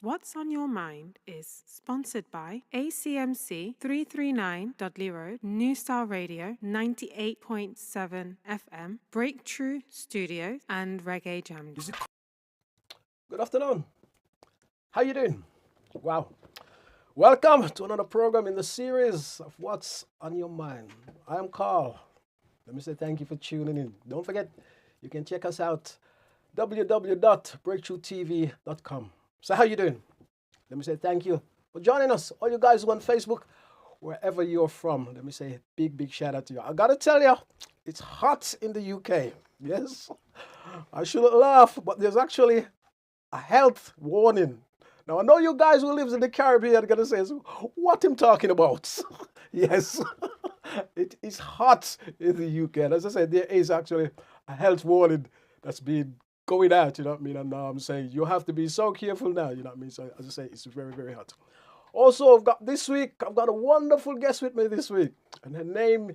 What's on Your Mind is sponsored by ACMC 339 Dudley Road, New Style Radio 98.7 FM, Breakthrough Studios, and Reggae Girlz. Good afternoon. How you doing? Wow. Welcome to another program in the series of What's on Your Mind. I am Carl. Let me say thank you for tuning in. Don't forget, you can check us out www.breakthroughtv.com. So how you doing? Let me say thank you for joining us. All you guys who on Facebook, wherever you're from, let me say big shout out to you. I gotta tell you, it's hot in the UK. Yes, I shouldn't laugh, but there's actually a health warning. Now I know you guys who lives in the Caribbean are gonna say, what I'm talking about? Yes, it is hot in the UK. And as I said, there is actually a health warning that's been going out, you know what I mean? And now I'm saying you have to be so careful now, you know what I mean? So as I say, it's very hot. Also, I've got a wonderful guest with me this week. And her name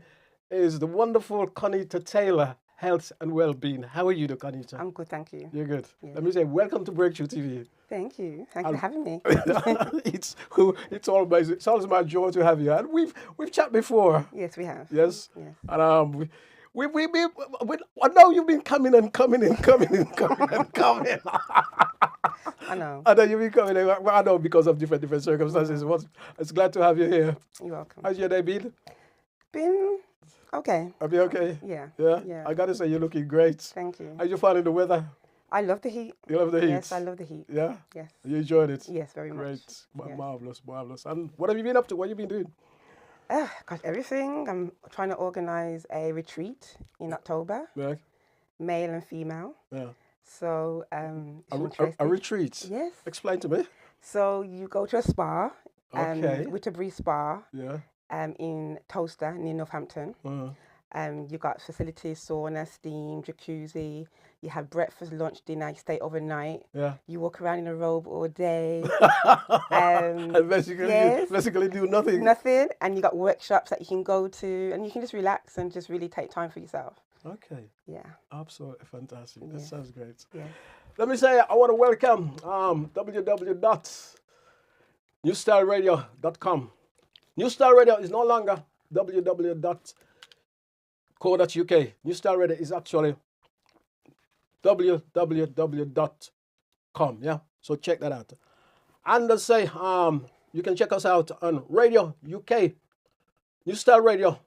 is the wonderful Connie Taylor, Health and Wellbeing. How are you, Connie? I'm good, thank you. You're good. Yeah. Let me say welcome to Breakthrough TV. Thank you. Thanks for having me. It's always my joy to have you. And we've chatted before. Yes, we have. Yes. Yes. And I know you've been coming. I know. I know you've been coming. I know because of different circumstances. It's glad to have you here. You're welcome. How's your day been? Been okay. Have you okay? Yeah. Yeah. I gotta say you're looking great. Thank you. How you finding the weather? I love the heat. You love the heat? Yes, I love the heat. Yeah? Yes. You enjoyed it? Yes, very much. Great. Yes. Marvelous. And what have you been up to? What have you been doing? Got everything. I'm trying to organize a retreat in October, Yeah. male and female. Yeah. So, A retreat? Yes. Explain to me. So you go to a spa, Okay. Witterbury Spa, Yeah. in Toaster near Northampton. You've got facilities, sauna, steam, jacuzzi. You have breakfast, lunch, dinner. You stay overnight. Yeah. You walk around in a robe all day. And basically do nothing. Nothing. And you got workshops that you can go to, and you can just relax and just really take time for yourself. Okay. Yeah. Absolutely fantastic. That sounds great. Yeah. Let me say I want to welcome www.newstyleradio.com. New Style Radio is no longer www.co.uk. New Style Radio is actually www.com. Yeah, so check that out. And let's say you can check us out on Radio UK, New Style Radio,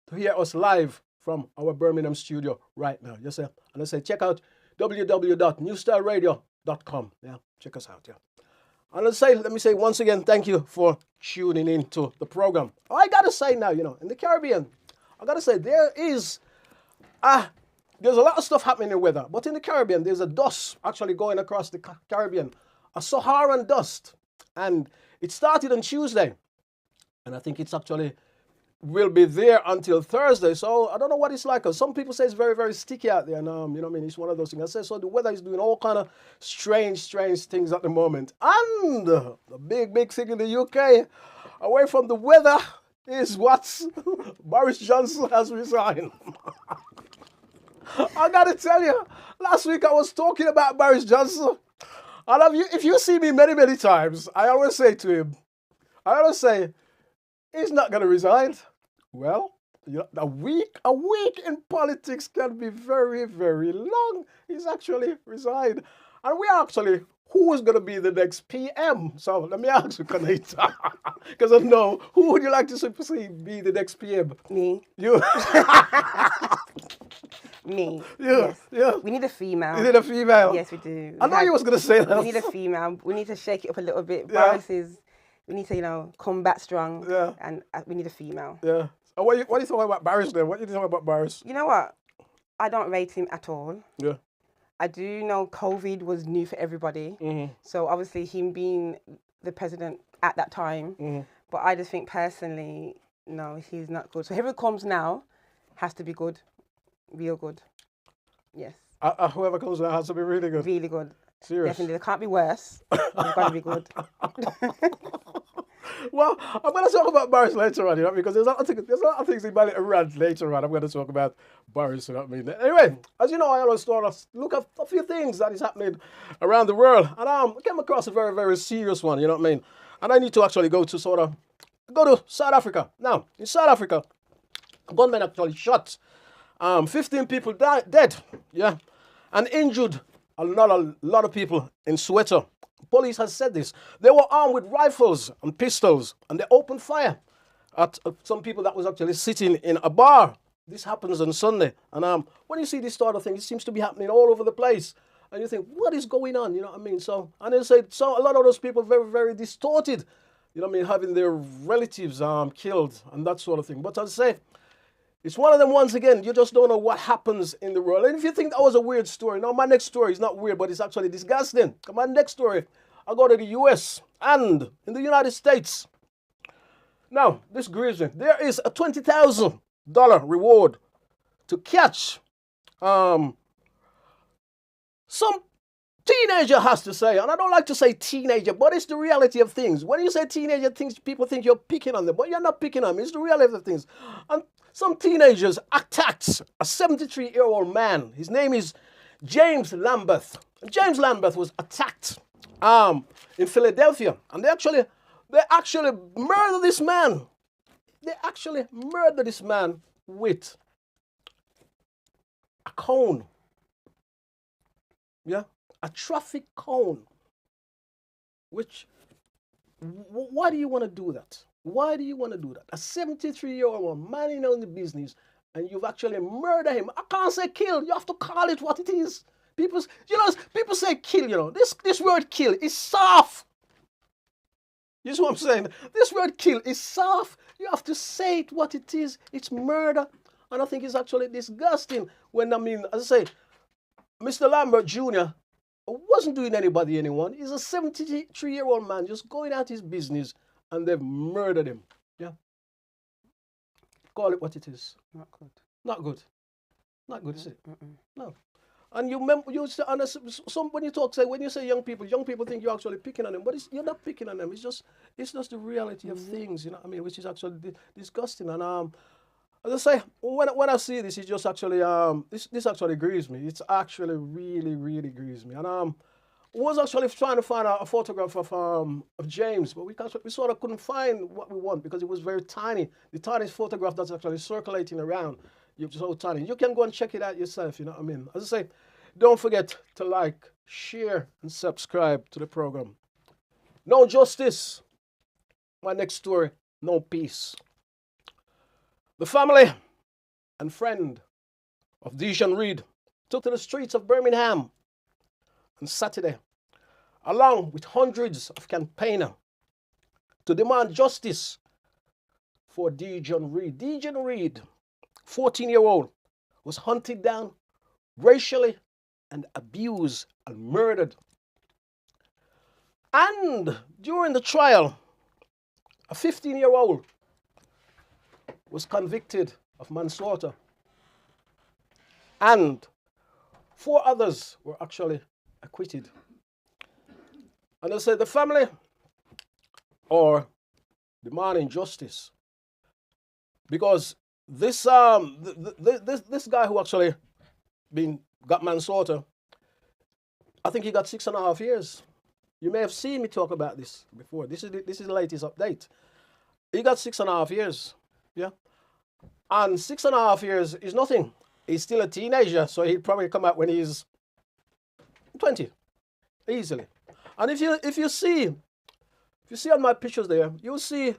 to hear us live from our Birmingham studio right now. Yes, sir. And let's say check out www.newstyleradio.com. Yeah, check us out. Yeah. And let me say once again, thank you for tuning in to the program. I gotta say now, in the Caribbean, I gotta say there's a lot of stuff happening in the weather, but in the Caribbean, there's a dust actually going across the Caribbean, a Saharan dust, and it started on Tuesday, and I think it's actually will be there until Thursday. So I don't know what it's like. Some people say it's very sticky out there, and it's one of those things. I say so. The weather is doing all kind of strange things at the moment, and the big thing in the UK, away from the weather, is Boris Johnson has resigned. I gotta tell you, last week I was talking about Boris Johnson. And if you see me many times, I always say to him, he's not gonna resign. Well, a week in politics can be very long. He's actually resigned. And we actually, who is gonna be the next PM? So let me ask you, Kanita, because I know, who would you like to see be the next PM? Me. You. Me. Yeah, Yes. yeah. We need a female. You need a female? Yes, we do. I know you was going to say that. We need a female. We need to shake it up a little bit. Yeah. We need to, come back strong. Yeah. And we need a female. Yeah. And what do you think about Boris then? What do you think about Boris? You know what? I don't rate him at all. Yeah. I do know COVID was new for everybody. Mm-hmm. So obviously him being the president at that time. Mm-hmm. But I just think personally, no, he's not good. So whoever comes now has to be good. Real good. Yes. Whoever comes now has to be really good. Really good. Serious. Definitely. They can't be worse. They've got to be good. Well, I'm going to talk about Boris later on, because there's there's a lot of things in my little rant later on. I'm going to talk about Boris, you know what I mean? Anyway, as you know, I always start to look at a few things that is happening around the world. And I came across a very, very serious one, you know what I mean? And I need to actually go to South Africa. Now, in South Africa, a gunman actually shot 15 people dead, yeah, and injured a lot of people in Soweto. Police has said this. They were armed with rifles and pistols, and they opened fire at some people that was actually sitting in a bar. This happens on Sunday, and when you see this sort of thing, it seems to be happening all over the place, and you think, what is going on? You know what I mean? So, and they said, so a lot of those people very, very distorted. You know what I mean? Having their relatives killed and that sort of thing. But as I say, it's one of them, once again, you just don't know what happens in the world. And if you think that was a weird story, now my next story is not weird, but it's actually disgusting. My next story, I go to the US and in the United States. Now, this grieves me. There is a $20,000 reward to catch some teenager has to say, and I don't like to say teenager, but it's the reality of things. When you say teenager things, people think you're picking on them, but you're not picking on them. It's the reality of things. And some teenagers attacked a 73-year-old man. His name is James Lambeth. James Lambeth was attacked in Philadelphia, and they actually murdered this man. They actually murdered this man with a cone. Yeah, a traffic cone. Which, why do you want to do that? Why do you want to do that? A 73-year-old man in on the business, and you've actually murdered him. I can't say kill. You have to call it what it is. People say kill. This word kill is soft. You see what I'm saying? This word kill is soft. You have to say it what it is. It's murder, and I think it's actually disgusting. When as I say, Mr. Lambert Jr. wasn't doing anybody anyone. He's a 73-year-old man just going out his business, and they've murdered him. Yeah. Call it what it is. Not good. Not good. Not good, is it? No. And when you say young people think you're actually picking on them, but you're not picking on them. It's just the reality of things, you know what I mean, which is actually disgusting. And as I say, when I see this, it just actually this actually grieves me. It's actually really, really grieves me. And I was actually trying to find a photograph of James, but we sort of couldn't find what we want because it was very tiny. The tiniest photograph that's actually circulating around, you're so tiny. You can go and check it out yourself, you know what I mean? As I say, don't forget to like, share, and subscribe to the program. No justice. My next story, no peace. The family and friend of Dijon Reed took to the streets of Birmingham on Saturday, along with hundreds of campaigners, to demand justice for Dijon Reed. Dijon Reed, 14-year-old, was hunted down racially and abused and murdered. And during the trial, a 15-year-old was convicted of manslaughter, and 4 others were actually acquitted. And they said the family are demanding justice because this guy who actually got manslaughter, I think he got 6.5 years. You may have seen me talk about this before. This is the latest update. He got 6.5 years. Yeah. And 6.5 years is nothing. He's still a teenager, so he'd probably come out when he's 20. Easily. And if you see on my pictures there, you'll see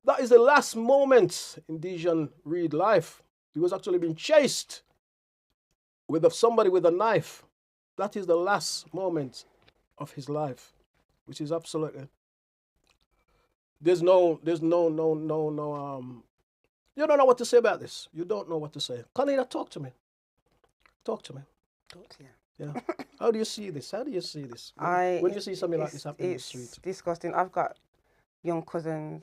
that is the last moment in Dijon Reed's life. He was actually being chased with somebody with a knife. That is the last moment of his life, which is absolutely. There's no. You don't know what to say about this. You don't know what to say. Connie, talk to me. Talk to me. Talk to you. Yeah. How do you see this? How do you see this? When you see something like this happening in the street? It's disgusting. I've got young cousins,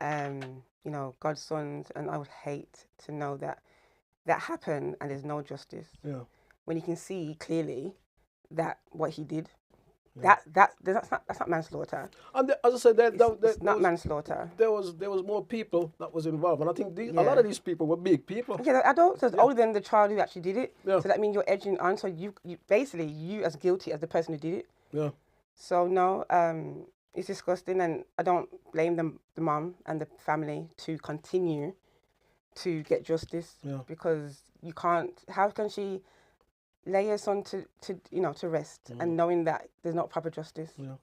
Mm-hmm. godsons, and I would hate to know that happened and there's no justice. Yeah. When you can see clearly that what he did That's not manslaughter. And as I said, It's not manslaughter. there was more people that was involved, and I think a lot Yeah. of these people were big people. Yeah, the adults is older than the child who actually did it. Yeah. So that means you're edging on. So you basically you as guilty as the person who did it. Yeah. So no, it's disgusting, and I don't blame the mom and the family to continue to get justice. Yeah. Because you can't. How can she lay her son to rest and knowing that there's not proper justice? Yeah.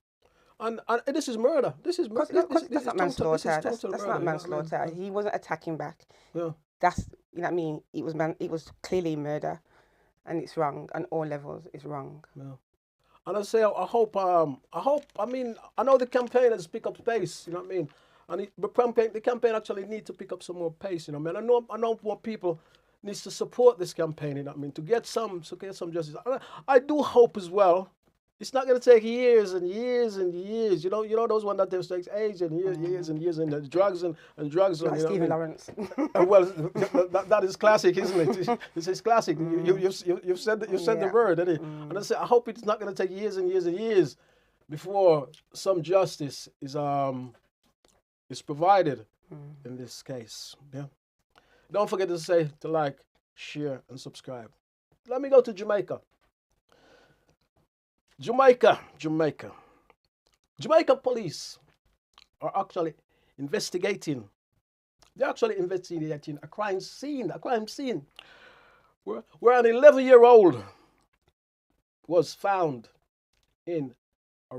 And this is murder. This is murder. That's not manslaughter. That's not manslaughter. Yeah. He wasn't attacking back. Yeah. That's what I mean. It was clearly murder, and it's wrong on all levels. It's wrong. Yeah. And I say, I hope. I mean, I know the campaigners pick up pace. You know what I mean? And the campaign actually need to pick up some more pace. You know what I mean? I know more people needs to support this campaign. You know what I mean? To get some justice. I do hope as well. It's not going to take years and years and years. You know those ones that takes age and years and years and the drugs and drugs. Like Stephen Lawrence. Well, that is classic, isn't it? This is classic. You've said the word, isn't it? And I say I hope it's not going to take years and years and years before some justice is provided in this case. Yeah. Don't forget to like, share, and subscribe. Let me go to Jamaica. Jamaica police are actually investigating. They're actually investigating a crime scene. Where an 11-year-old was found in a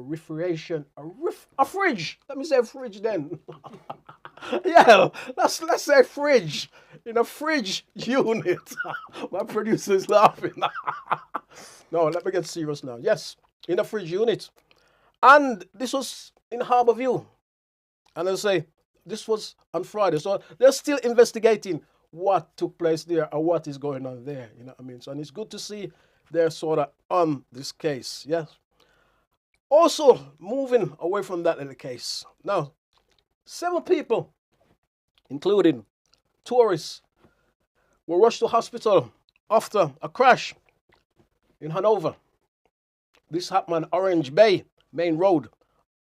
fridge. Let me say fridge then. Yeah, let's say fridge. In a fridge unit. My producer is laughing. No, let me get serious now. Yes, in a fridge unit. And this was in Harbourview. And I say, this was on Friday. So they're still investigating what took place there or what is going on there. You know what I mean? So, and it's good to see they're sort of on this case. Yes. Also, moving away from that little case. Now, 7 people, including tourists, were rushed to hospital after a crash in Hanover. This happened on Orange Bay Main Road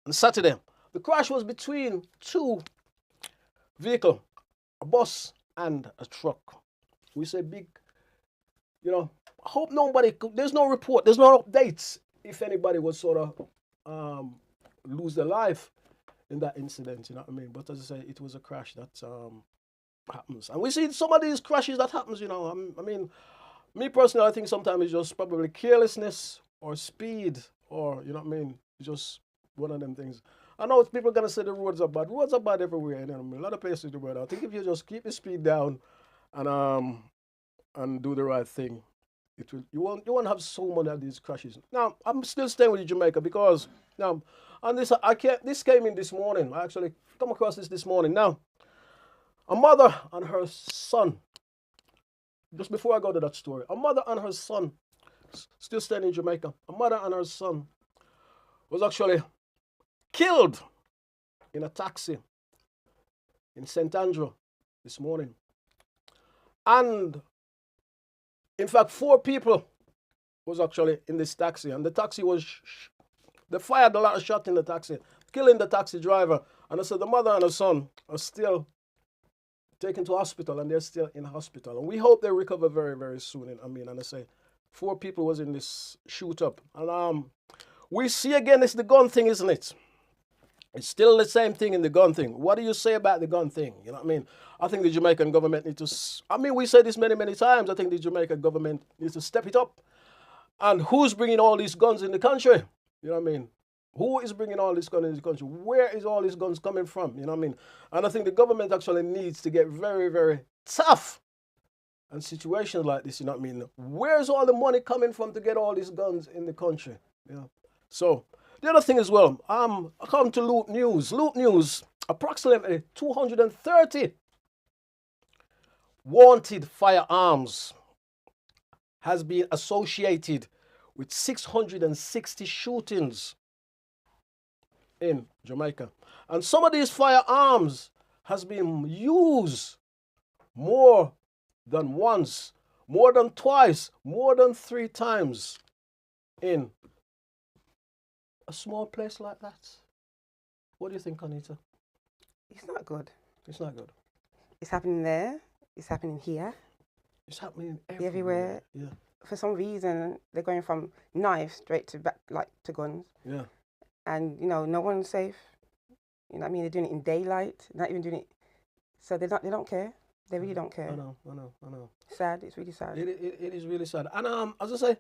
on Saturday. The crash was between 2 vehicles, a bus and a truck. We say big, I hope there's no report, there's no updates if anybody was sort of lose their life in that incident, you know what I mean? But as I say, it was a crash that happens. And we see some of these crashes that happens, I mean, me personally, I think sometimes it's just probably carelessness or speed or, you know what I mean? It's just one of them things. I know people are going to say the roads are bad. Roads are bad everywhere. You know what I mean? A lot of places in the world. I think if you just keep the speed down and do the right thing, you won't have so many of these crashes. Now, I'm still staying with Jamaica because this came in this morning. I actually come across this morning. Now, a mother and her son, just before I go to that story, a mother and her son, still staying in Jamaica, a mother and her son was actually killed in a taxi in St. Andrew this morning. And in fact, 4 people was actually in this taxi, and the taxi was, they fired a lot of shots in the taxi, killing the taxi driver. And I said the mother and her son are still taken to hospital, and they're still in hospital. And we hope they recover very, very soon. And I say 4 people was in this shoot up. And we see again, it's the gun thing, isn't it? It's still the same thing in the gun thing. What do you say about the gun thing? You know what I mean? I think the Jamaican government needs to, we said this many, many times. I think the Jamaican government needs to step it up. And who's bringing all these guns in the country? You know what I mean? Who is bringing all these guns in the country? Where is all these guns coming from? You know what I mean? And I think the government actually needs to get very, very tough in situations like this. You know what I mean? Where's all the money coming from to get all these guns in the country? You know? So, the other thing as well, I come to Loop News. Loop News, approximately 230 wanted firearms has been associated with 660 shootings in Jamaica. And some of these firearms has been used more than once, more than twice, more than 3 times in a small place like that? What do you think, Anita? It's not good. It's not good. It's happening there. It's happening here. It's happening Everywhere. Yeah. For some reason, they're going from knives straight to back, like to guns. Yeah. And no one's safe. You know what I mean? They're doing it in daylight, not even doing it. So they don't care. They really don't care. I know. Sad. It's really sad. It is really sad. And as I say,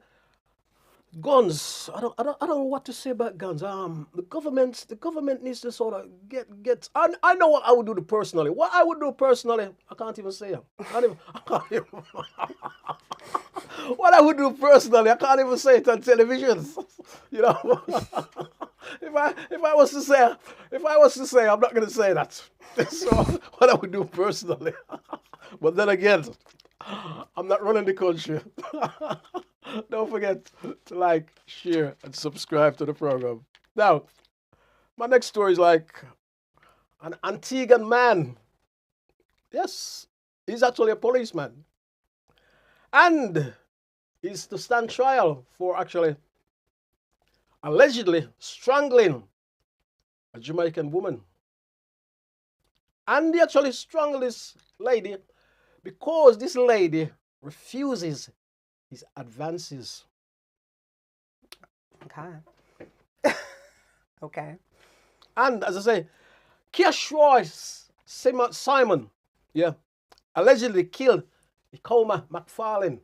guns. I don't know what to say about guns. The government needs to sort of get. I know what I would do personally. What I would do personally, I can't even say it. I can't even. What I would do personally, I can't even say it on television. You know, if I was to say, I'm not going to say that. So what I would do personally, but then again, I'm not running the country. Don't forget to like, share, and subscribe to the program. Now, my next story is like an Antiguan man. Yes, he's actually a policeman. And he's to stand trial for actually allegedly strangling a Jamaican woman. And he actually strangled this lady because this lady refuses his advances. Okay. Okay. And as I say, Keishroy Simon, allegedly killed Ikoma McFarlane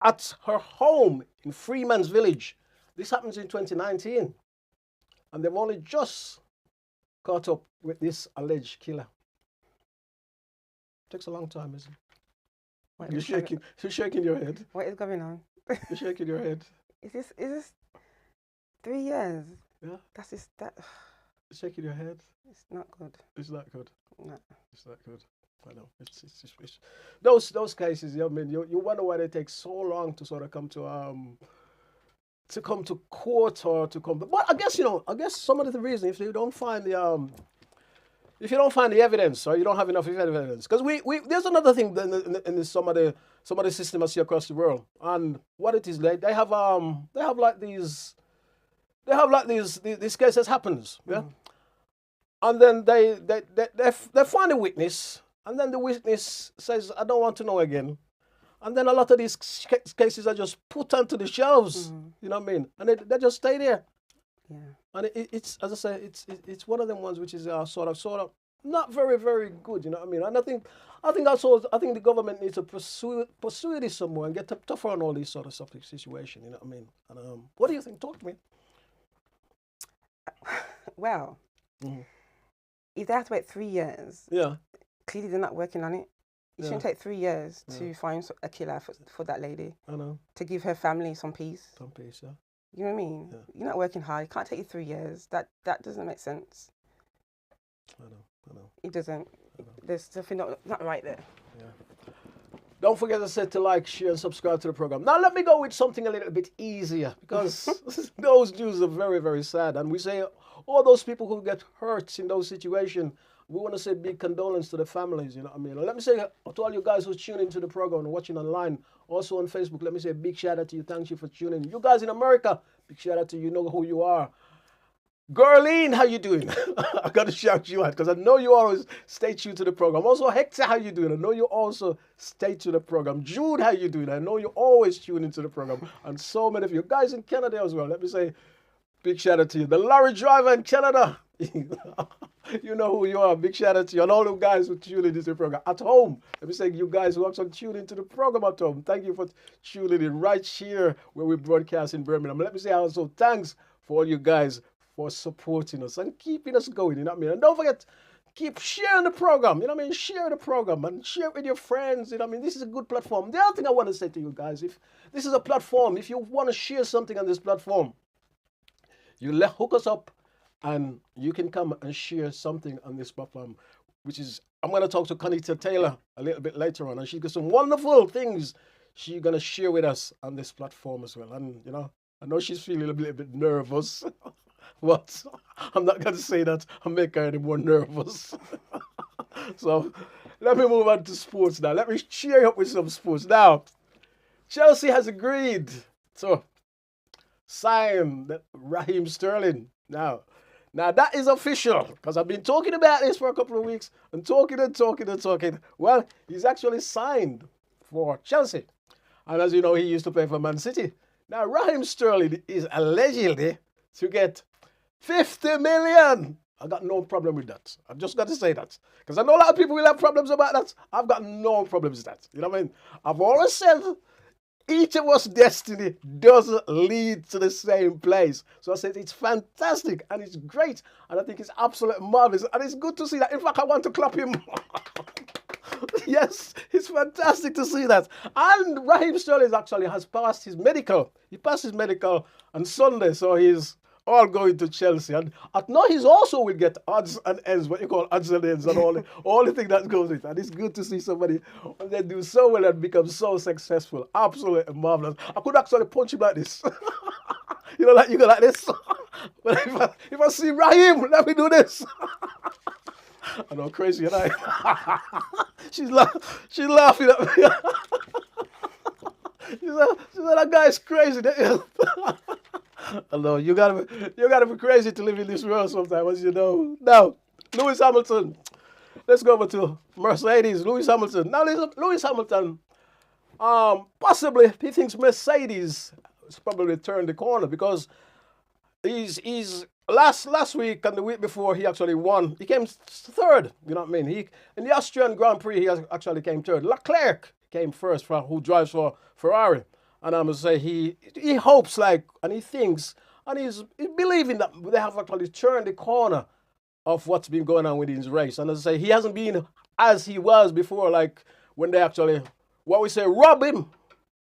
at her home in Freeman's Village. This happens in 2019. And they've only just caught up with this alleged killer. Takes a long time, isn't it? You're shaking your head. What is going on? You're shaking your head. Is this 3 years? Yeah. That's just that. You're shaking your head. It's not good. It's not good. No. It's not good. I know. It's those cases. I mean, you wonder why they take so long to sort of come to court or to come. But I guess some of the reason if you don't find the evidence or you don't have enough evidence, because we there's another thing in some of the system I see across the world, and what it is they have these cases happens, yeah, and then they find a witness, and then the witness says, I don't want to know again. And then a lot of these cases are just put onto the shelves, you know what I mean? And they just stay there. Yeah. And it's, as I say, it's one of them ones which is sort of not very, very good, you know what I mean? And I think the government needs to pursue this some more and get tougher on all these sort of stuff, situation, you know what I mean? And what do you think? Talk to me. Well, if they have to wait 3 years, yeah, clearly they're not working on it. It shouldn't take 3 years to find a killer for that lady. I know. To give her family some peace. Some peace, yeah. You know what I mean? Yeah. You're not working hard. It can't take you 3 years. That doesn't make sense. I know. It doesn't. There's something not right there. Yeah. Don't forget to like, share, and subscribe to the program. Now let me go with something a little bit easier, because those news are very, very sad. And we say all those people who get hurt in those situations, we want to say big condolence to the families, you know what I mean? And let me say to all you guys who tune into the program and watching online, also on Facebook, let me say a big shout out to you. Thank you for tuning in. You guys in America, big shout out to you. You know who you are. Gerline, how you doing? I got to shout you out because I know you always stay tuned to the program. Also, Hector, how you doing? I know you also stay to the program. Jude, how you doing? I know you always tune into the program. And so many of you guys in Canada as well. Let me say big shout out to you. The lorry driver in Canada. You know who you are. Big shout out to you. And all the guys who tune into the program at home. Let me say, you guys who also tune into the program at home. Thank you for tuning in right here where we broadcast in Birmingham. Let me say also thanks for all you guys for supporting us and keeping us going. You know what I mean? And don't forget, keep sharing the program. You know what I mean? Share the program and share it with your friends. You know what I mean? This is a good platform. The other thing I want to say to you guys, if this is a platform, if you want to share something on this platform, hook us up. And you can come and share something on this platform, which is, I'm going to talk to Connie Taylor a little bit later on. And she's got some wonderful things she's going to share with us on this platform as well. And, you know, I know she's feeling a little bit nervous, but I'm not going to say that and make her any more nervous. So let me move on to sports now. Let me cheer you up with some sports. Now, Chelsea has agreed to signed Raheem Sterling. Now that is official because I've been talking about this for a couple of weeks and talking. Well, he's actually signed for Chelsea. And as you know, he used to play for Man City. Now, Raheem Sterling is allegedly to get 50 million. I got no problem with that. I've just got to say that. Because I know a lot of people will have problems about that. I've got no problems with that. You know what I mean? I've always said each of us destiny doesn't lead to the same place. So I said it's fantastic and it's great. And I think it's absolutely marvelous. And it's good to see that. In fact, I want to clap him. Yes, it's fantastic to see that. And Raheem Sterling actually has passed his medical. He passed his medical on Sunday, so he's all going to Chelsea. And I know he's also will get odds and ends, what you call odds and ends and all the thing that goes with it. And it's good to see somebody when they do so well and become so successful. Absolutely marvelous. I could actually punch him like this. You know, like you go like this. But if I see Raheem, let me do this. I know, crazy, and I. She's laughing at me. She said, that guy's crazy. Hello, you gotta be crazy to live in this world sometimes, as you know. Now, Lewis Hamilton. Let's go over to Mercedes. Lewis Hamilton. Now, Lewis Hamilton. Possibly he thinks Mercedes has probably turned the corner because he's last week and the week before he actually won. He came third. You know what I mean? In the Austrian Grand Prix he actually came third. Leclerc came first, who drives for Ferrari. And I must say he hopes and he thinks and he's believing that they have actually turned the corner of what's been going on with his race. And as I say, he hasn't been as he was before, like when they actually, rob him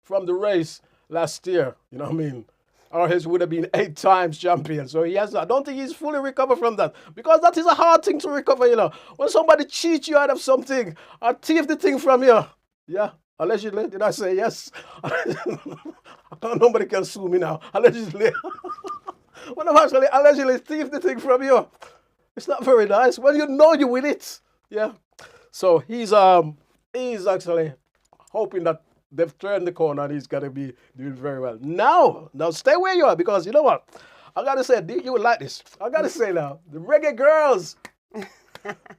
from the race last year. You know what I mean? Or he would have been 8 times champion. So I don't think he's fully recovered from that. Because that is a hard thing to recover, you know. When somebody cheats you out of something or thief the thing from you. Yeah, allegedly. Did I say yes? Nobody can sue me now. Allegedly. When I'm actually allegedly thief the thing from you, it's not very nice. When you know you win it. Yeah. So he's actually hoping that they've turned the corner and he's going to be doing very well. Now stay where you are because you know what? I got to say, you will like this. I got to say now, the Reggae Girlz.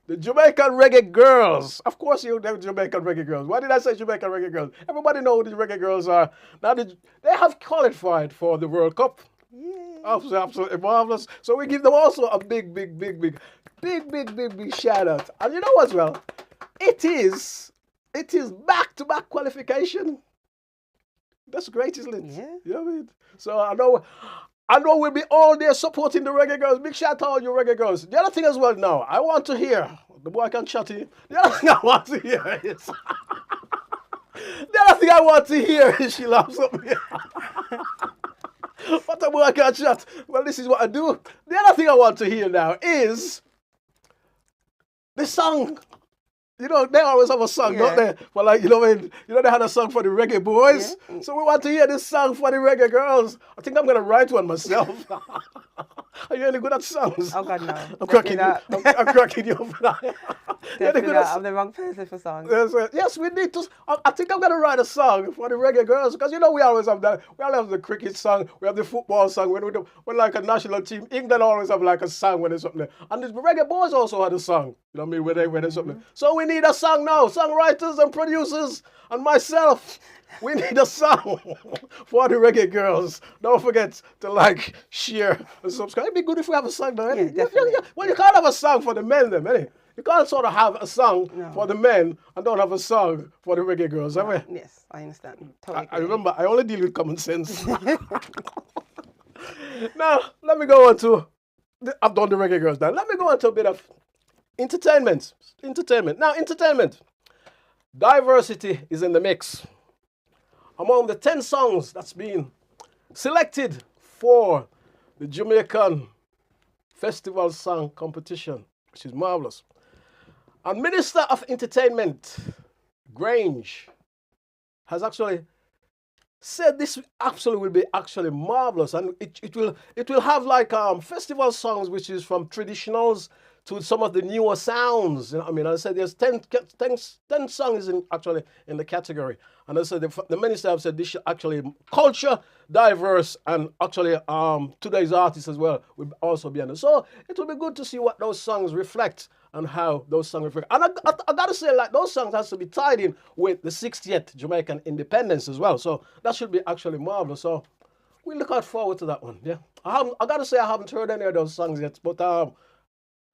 The Jamaican Reggae Girlz. Of course you know Jamaican Reggae Girlz. Why did I say Jamaican Reggae Girlz? Everybody know who the Reggae Girlz are. Now they have qualified for the World Cup. Yay. Absolutely marvelous. So we give them also a big shout out. And you know as well, it is back-to-back qualification. That's great, isn't it? Yeah. You know what I mean? So I know we'll be all there supporting the Reggae Girlz. Big shout out to all you Reggae Girlz. The other thing as well now, I want to hear, the boy can chat to you. The other thing I want to hear is, she laughs at me. What a boy can chat. Well, this is what I do. The other thing I want to hear now is the song. You know, they always have a song, don't they? But like, they had a song for the Reggae Boys. Yeah. So we want to hear this song for the Reggae Girlz. I think I'm going to write one myself. Are you any good at songs? Oh, God, no. I'm cracking you up. Definitely not. I'm the wrong person for songs. Yes, we need to. I think I'm going to write a song for the Reggae Girlz because, we always have that. We always have the cricket song. We have the football song. When like a national team, England always have like a song when there's something there. And the Reggae Boys also had a song. You know what I mean? When there's something. So we need a song now. Songwriters and producers and myself. We need a song for the Reggae Girlz. Don't forget to share, and subscribe. It'd be good if we have a song now, yeah, definitely. Well, you can't have a song for the men then, innit? You can't sort of have a song for the men and don't have a song for the Reggae Girlz, have we? Yes, I understand. Totally I remember, I only deal with common sense. Now, let me go on to, I've done the Reggae Girlz now. Let me go on to a bit of entertainment. Now, entertainment. Diversity is in the mix. Among the 10 songs that's been selected for the Jamaican Festival Song Competition, which is marvelous. And Minister of Entertainment, Grange, has actually said this absolutely will be actually marvelous, and it will have festival songs which is from traditionals to some of the newer sounds. You know what I mean? I said there's 10 songs actually in the category. And I said the minister have said this should actually culture, diverse, and actually today's artists as well will also be on it. So it will be good to see what those songs reflect and how those songs reflect. And I gotta say, like, those songs has to be tied in with the 60th Jamaican independence as well. So that should be actually marvelous. So we look out forward to that one. Yeah, I gotta say I haven't heard any of those songs yet, but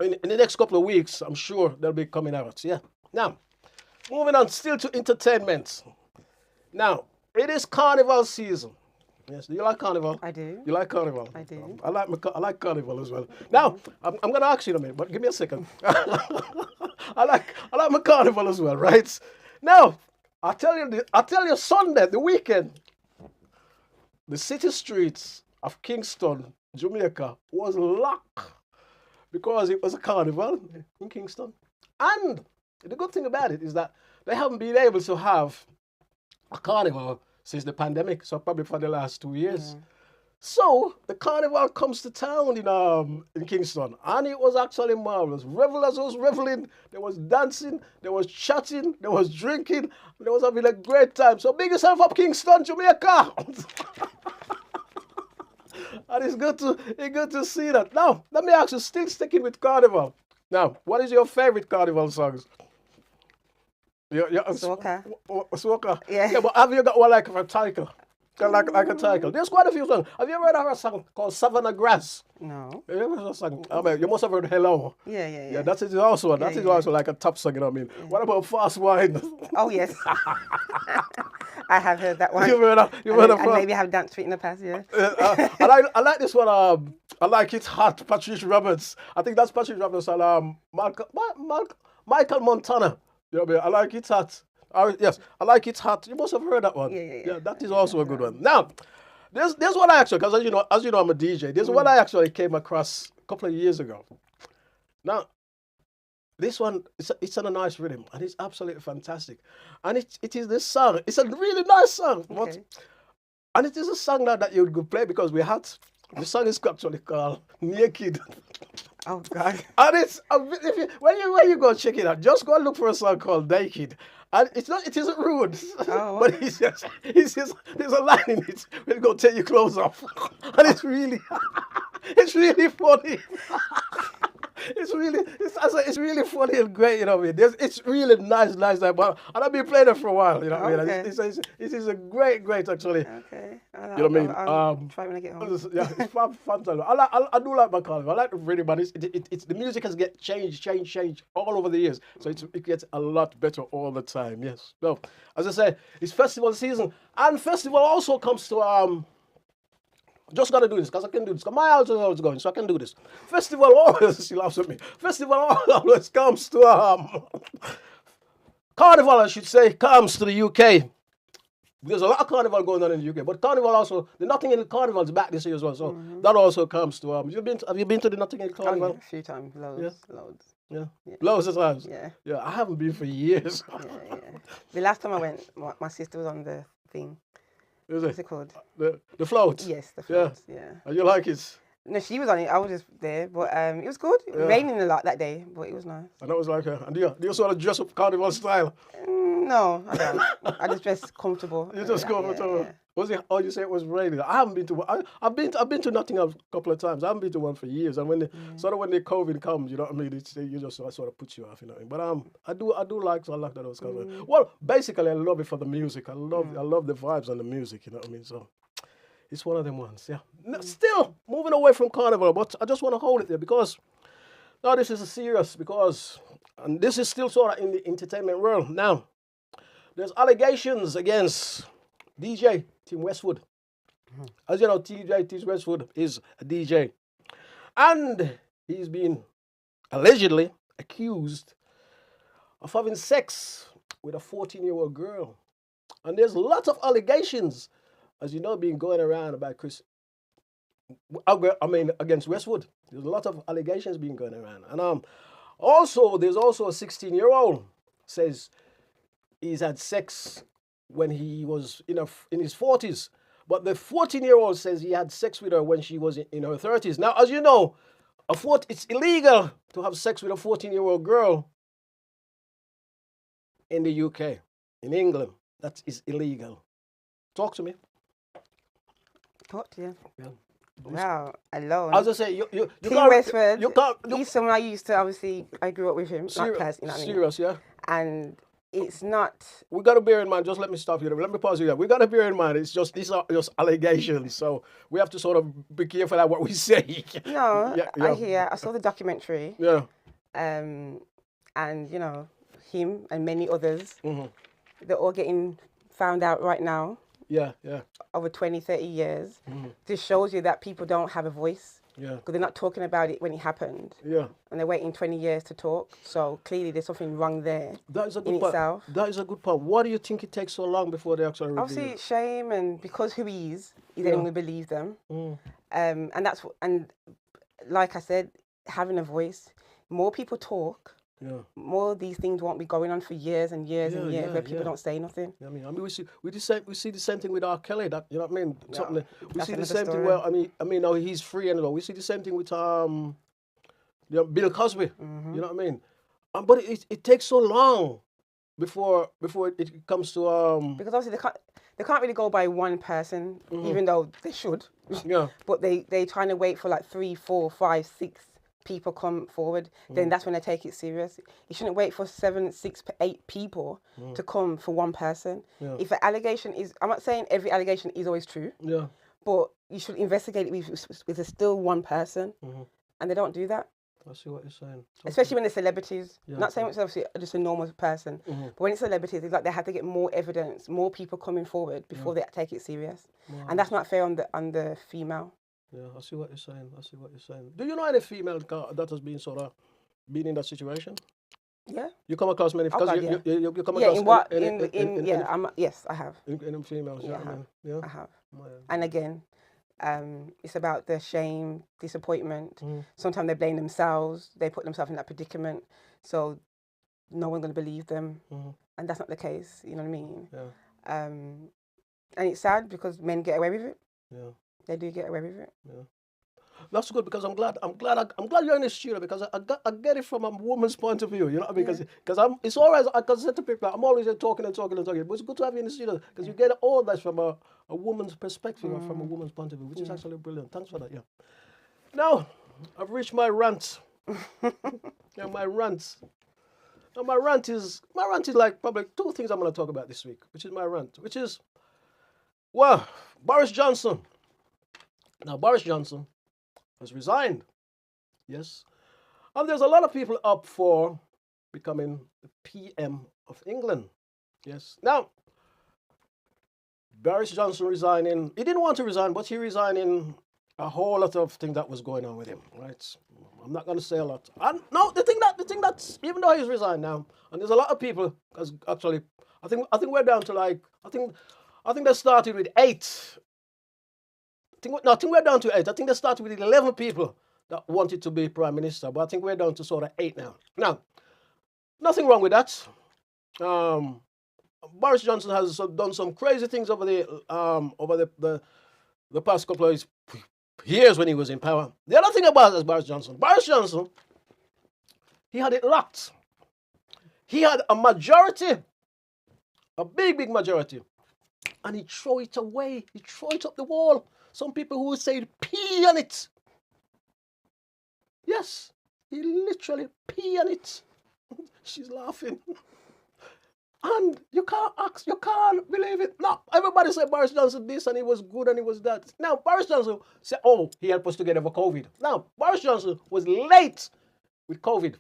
in the next couple of weeks, I'm sure they'll be coming out. Yeah. Now, moving on, still to entertainment. Now, it is Carnival season. Yes, do you like Carnival? I do. You like Carnival? I do. I like Carnival as well. Now, I'm going to ask you in a minute, but give me a second. I like my Carnival as well, right? Now, I tell you, Sunday, the weekend, the city streets of Kingston, Jamaica, was locked because it was a carnival in Kingston. And the good thing about it is that they haven't been able to have a carnival since the pandemic, so probably for the last 2 years. Yeah. So the carnival comes to town in Kingston, and it was actually marvelous. Revelers was reveling, there was dancing, there was chatting, there was drinking, there was having a great time. So big yourself up, Kingston, Jamaica. And it's good to see that. Now, let me ask you, still sticking with Carnival. Now, what is your favorite Carnival songs? Soca. Soca. Yeah. Yeah, but have you got one like a title? Like a title. There's quite a few songs. Have you ever heard of a song called Savannah Grass? No. You ever heard a song? I mean, you must have heard Hello. Yeah. Yeah, that is also also like a top song, you know what I mean? Yeah. What about Fast Wine? Oh, yes. I have heard that one. You've heard of and maybe have danced to it in the past, yeah. I like this one. I like It's Hot, Patrice Roberts. I think that's Patrice Roberts and Michael Montana. You know what I mean? I like It's Hot. Yes, I like It's Hot. You must have heard that one. Yeah. That is also a good one. Now, there's what I actually, because as you know, I'm a DJ. There's what I actually came across a couple of years ago. Now, this one, it's on a nice rhythm, and it's absolutely fantastic. And it is this song. It's a really nice song. Okay. And it is a song that you could play because the song is actually called Naked. Oh, God. And it's, when you go check it out, just go and look for a song called Naked. And it isn't rude, but there's a line in it where you go take your clothes off. And it's really funny. It's really funny and great, you know what I mean? It's really nice. And I've been playing it for a while, you know what I mean? It is a great, actually. Okay. You know what I mean? I'll try when I get home. Yeah, it's fun time. I do like my carnival. I like the rhythm, but it's the music has get changed all over the years. So it gets a lot better all the time. Yes. So as I say, it's festival season, and festival also comes to just gotta do this because I can do this. Cause my house is always going, so I can do this. Festival always, she laughs at me. Festival always comes to Carnival, I should say, comes to the UK. There's a lot of Carnival going on in the UK, but Carnival also, the Notting Hill Carnival is back this year as well, so that also comes to. Have you been to the Notting Hill Carnival? Oh, yeah, a few times, loads. Yeah. Loads of times. Yeah. I haven't been for years. Yeah. The last time I went, my sister was on the thing. What's it called? The float. Yes, the float. Yeah. And you like it? No, she was on it. I was just there, but it was good. It was raining a lot that day, but it was nice. And that was like, and do you sort of dress up Carnival style? No, I don't. I just dress comfortable. You just comfortable. Yeah. Was it? Oh, you say it was raining. I haven't been to. I've been to Nottingham a couple of times. I haven't been to one for years. And when the COVID comes, you know what I mean. You just sort of puts you off, you know. But I do like that was kind of. Well, basically, I love it for the music. I love the vibes and the music. You know what I mean. So it's one of them ones. Yeah. Still moving away from Carnival, but I just want to hold it there because now this is serious and this is still sort of in the entertainment world now. There's allegations against DJ Tim Westwood. As you know, DJ Tim Westwood is a DJ. And he's been allegedly accused of having sex with a 14-year-old girl. And there's lots of allegations, as you know, being going around about against Westwood. There's a lot of allegations being going around. And there's also a 16-year-old says he's had sex when he was in his 40s. But the 14-year-old says he had sex with her when she was in her 30s. Now, as you know, it's illegal to have sex with a 14-year-old girl in the UK, in England. That is illegal. Talk to me. Talk to you. Yeah. Wow, alone. As I say, you Team can't. Westwood. You can't. He's someone I used to, obviously, I grew up with him. Not personally, you know what I mean? Serious, yeah. And it's not. We got to bear in mind. Just let me stop you. Let me pause you there. We got to bear in mind. It's just these are just allegations, so we have to sort of be careful at what we say. No, Yeah. I hear. I saw the documentary. Yeah. And you know, him and many others, Mm-hmm. they're all getting found out right now. Yeah. Over 20, 30 years. Mm-hmm. This shows you that people don't have a voice. Yeah. Because they're not talking about it when it happened. Yeah. And they're waiting 20 years to talk. So clearly there's something wrong there That is a good in point. itself. That is a good point. Why do you think it takes so long before they actually reveal Obviously, it? it's shame, and because who he is, anyone will believe them. Mm. And like I said, having a voice, more people talk, Yeah. more of these things won't be going on for years and years and years where people don't say nothing. I mean, we see the same thing with R. Kelly. That, you know what I mean? Something that, we that's see the another same thing. story. Well, I mean, now he's free and all. We see the same thing with Bill Cosby. Mm-hmm. You know what I mean? But it takes so long before it comes to Because obviously they can't really go by one person, even though they should. Yeah. But they trying to wait for like 3, 4, 5, 6 people come forward. Then that's when they take it serious. You shouldn't wait for 7, 6, 8 people to come for one person. Yeah. If an allegation is, I'm not saying every allegation is always true, Yeah. but you should investigate it with still one person, and they don't do that. I see what you're saying. Especially when they're celebrities. Yeah, Not saying it's obviously just a normal person, but when it's celebrities, it's like they have to get more evidence, more people coming forward before they take it serious, and that's not fair on the female. Yeah, I see what you're saying. Do you know any female that has been been in that situation? Yeah. You come across many because God, you come Yeah. across In what? in Yes, I have. in females. Yeah, Yeah, I mean, yeah. I have. Yeah. And again, it's about the shame, disappointment. Sometimes they blame themselves. They put themselves in that predicament, so no one's going to believe them, and that's not the case. You know what I mean? Yeah. And it's sad because men get away with it. Yeah. They do get away with it. Yeah. That's good because I'm glad you're in the studio because I get it from a woman's point of view. You know what I mean? Because it's always I can say to people I'm always talking, but it's good to have you in the studio because you get all that from a woman's perspective or from a woman's point of view, which is actually brilliant. Thanks for that. Yeah. Now I've reached my rant. Yeah, my rant. Now my rant is like probably 2 things I'm going to talk about this week, which is my rant, which is Boris Johnson. Now Boris Johnson has resigned. Yes. And there's a lot of people up for becoming the PM of England. Yes. Now, Boris Johnson resigning, he didn't want to resign, but he resigned in a whole lot of things that was going on with him, right? I'm not going to say a lot. And no, the thing that's, even though he's resigned now, and there's a lot of people, because actually, I think we're down to like, I think they started with 8. I think we're down to 8. I think they started with 11 people that wanted to be Prime Minister, but I think we're down to sort of 8 now. Now, nothing wrong with that. Boris Johnson has done some crazy things over the past couple of years when he was in power. The other thing about Boris Johnson, he had it locked. He had a majority, a big majority, and he threw it away. He threw it up the wall. Some people who would say pee on it. Yes, he literally pee on it. She's laughing. And you can't believe it. No, everybody said Boris Johnson this and he was good and he was that. Now, Boris Johnson said, he helped us to get over COVID. Now, Boris Johnson was late with COVID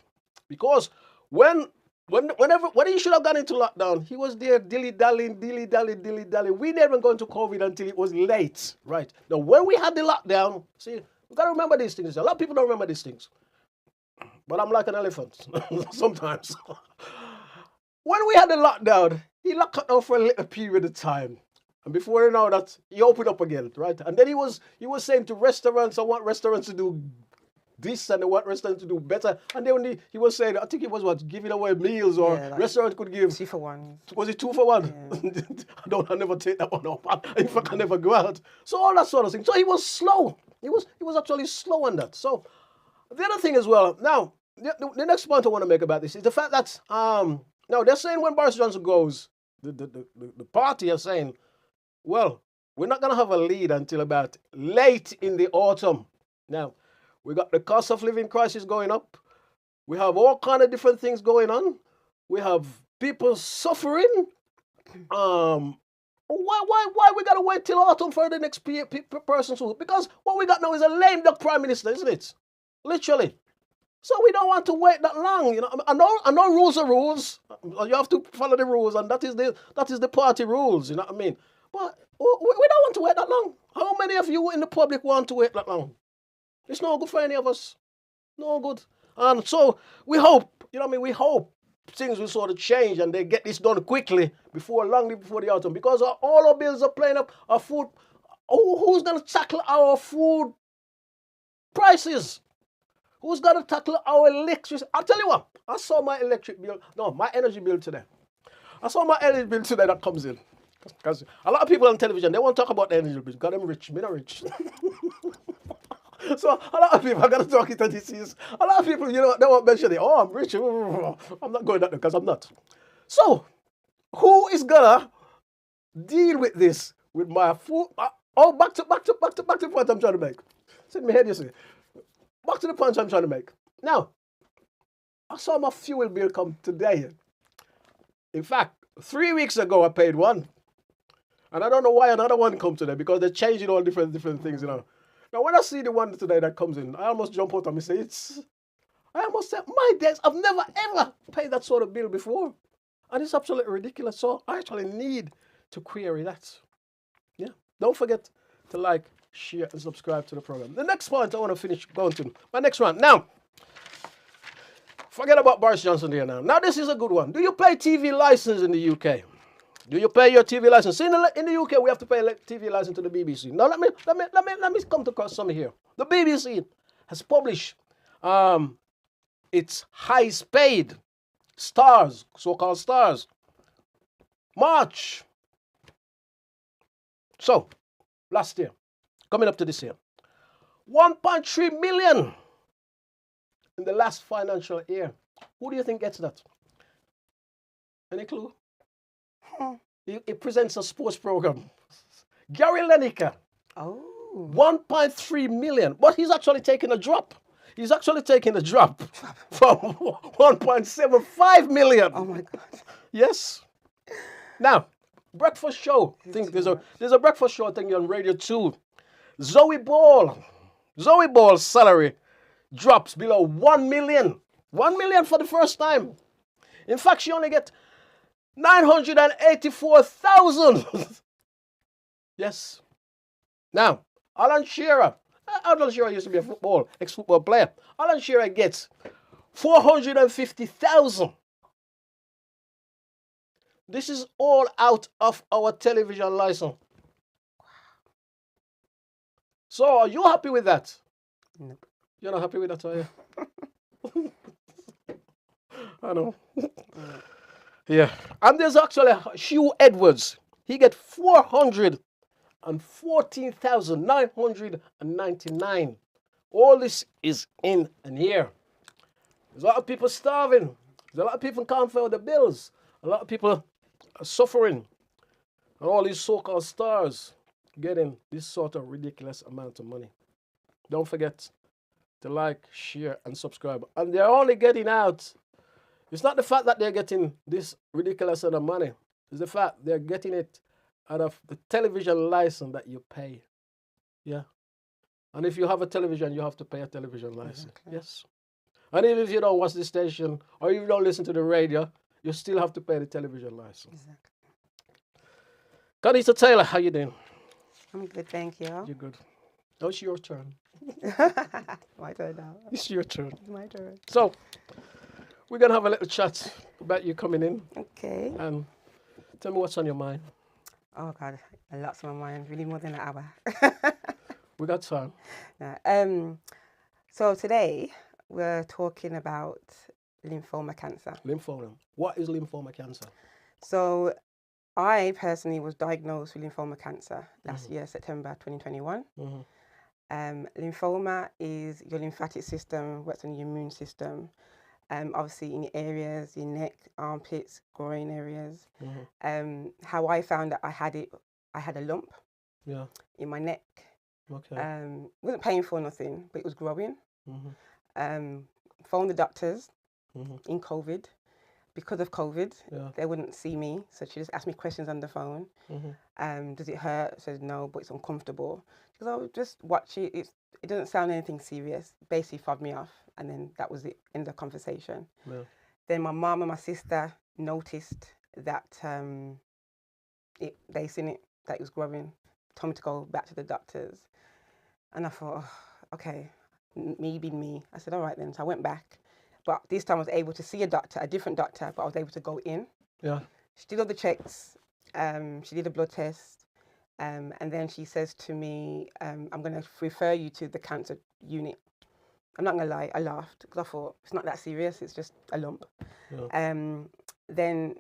because when he should have gone into lockdown, he was there dilly-dally. We never gone to COVID until it was late, right? Now, when we had the lockdown, see, we got to remember these things. A lot of people don't remember these things. But I'm like an elephant sometimes. When we had the lockdown, he locked up now for a little period of time. And before you know that, he opened up again, right? And then he was saying to restaurants, I want restaurants to do this and I want restaurants to do better. And then he was saying, I think it was giving away meals or restaurant could give 2 for 1. Was it 2 for 1? Yeah. I never take that one up. In fact, I never go out. So all that sort of thing. So he was slow. He was actually slow on that. So The other thing as well, now, the next point I want to make about this is the fact that, now they're saying when Boris Johnson goes, the party are saying, well, we're not going to have a lead until about late in the autumn. Now, we got the cost of living crisis going up. We have all kind of different things going on. We have people suffering. Why we got to wait till autumn for the next person to? Because what we got now is a lame duck prime minister, isn't it? Literally. So we don't want to wait that long, you know. I know rules are rules. You have to follow the rules, and that is the party rules, you know what I mean? But we don't want to wait that long. How many of you in the public want to wait that long? It's no good for any of us. No good. And so we hope, you know what I mean? We hope things will sort of change and they get this done quickly long before the autumn, because all our bills are playing up. Our food. Who's going to tackle our food prices? Who's going to tackle our electricity? I'll tell you what. I saw my energy bill today. I saw my energy bill today that comes in. Because a lot of people on television, they won't talk about the energy bill. Got them rich. Me not rich. So a lot of people, I got to talk into this. A lot of people, you know, they won't mention it. Oh, I'm rich. I'm not going that way because I'm not. So, who is going to deal with this with my food? Back to the point I'm trying to make. It's in my head, you see. Back to the point I'm trying to make. Now, I saw my fuel bill come today. In fact, 3 weeks ago, I paid one. And I don't know why another one come today, because they're changing all different things, you know. Now, when I see the one today that comes in, I almost jump out of my seats. I almost say, my days, I've never, ever paid that sort of bill before. And it's absolutely ridiculous. So I actually need to query that. Yeah. Don't forget to like, share, and subscribe to the program. The next point I want to finish going to, my next one. Now, forget about Boris Johnson here now. Now, this is a good one. Do you pay TV license in the UK? Do you pay your TV license? See, in the UK, we have to pay a TV license to the BBC. Now, let me come to cross something here. The BBC has published its highest paid stars, so-called stars, March. So, last year, coming up to this year, 1.3 million in the last financial year. Who do you think gets that? Any clue? He presents a sports program. Gary Lineker. Oh. 1.3 million. But he's actually taking a drop. He's actually taking a drop from 1.75 million. Oh my God. Yes. Now, breakfast show. I think there's a breakfast show thing on Radio 2. Zoe Ball's salary drops below 1 million. 1 million for the first time. In fact, she only gets 984,000. Yes. Now, Alan Shearer used to be a ex-football player. Alan Shearer gets 450,000. This is all out of our television license. So, are you happy with that? No. You're not happy with that, are you? I know. Yeah. And there's actually Hugh Edwards. He gets 414,999. All this is in and here. There's a lot of people starving. There's a lot of people can't pay the bills. A lot of people are suffering. And all these so-called stars getting this sort of ridiculous amount of money. Don't forget to like, share, and subscribe. And they're only getting out. It's not the fact that they're getting this ridiculous amount of money. It's the fact they're getting it out of the television license that you pay. Yeah. And if you have a television, you have to pay a television license. Exactly. Yes. And even if you don't watch the station or you don't listen to the radio, you still have to pay the television license. Exactly. Connie Taylor, how you doing? I'm good, thank you. You're good. Now it's your turn. My turn now. It's your turn. It's my turn. So, we're going to have a little chat about you coming in. Okay. And tell me what's on your mind. Oh, God. A lot's on my mind. Really more than an hour. We got time. Yeah. So today, we're talking about lymphoma cancer. Lymphoma. What is lymphoma cancer? So I personally was diagnosed with lymphoma cancer last year, September 2021. Lymphoma is your lymphatic system, works on your immune system. Obviously in your areas, your neck, armpits, groin areas. How I found that I had a lump in my neck. Okay. It wasn't painful or nothing, but it was growing. Phoned the doctors in COVID. Because of COVID, they wouldn't see me, so she just asked me questions on the phone. Does it hurt? I said no, but it's uncomfortable. She goes, oh, just watch it. It doesn't sound anything serious. Basically fobbed me off, and then that was it, end of the conversation. Then my mum and my sister noticed that they seen it, that it was growing. Told me to go back to the doctors, and I thought, oh, okay, maybe me. I said, all right then. So I went back. But this time I was able to see a different doctor, but I was able to go in. She did all the checks. She did a blood test. And then she says to me, I'm going to refer you to the cancer unit. I'm not going to lie, I laughed because I thought, it's not that serious, it's just a lump. Then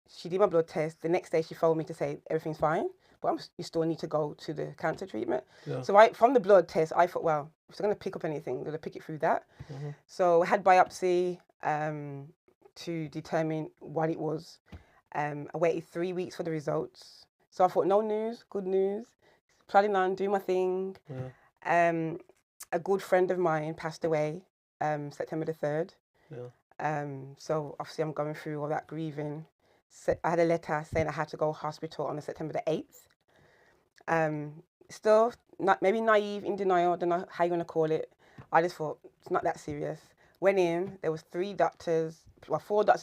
she did my blood test. The next day she phoned me to say everything's fine, but you still need to go to the cancer treatment. So from the blood test, I thought, well, if they're going to pick up anything, they're going to pick it through that. So I had biopsy to determine what it was. I waited 3 weeks for the results. So I thought, no news, good news. Plodding on, doing my thing. A good friend of mine passed away September the 3rd. So obviously I'm going through all that grieving. I had a letter saying I had to go to hospital on the September the 8th. Still, maybe naive, in denial, don't know how you're going to call it. I just thought, it's not that serious. Went in, there was 4 doctors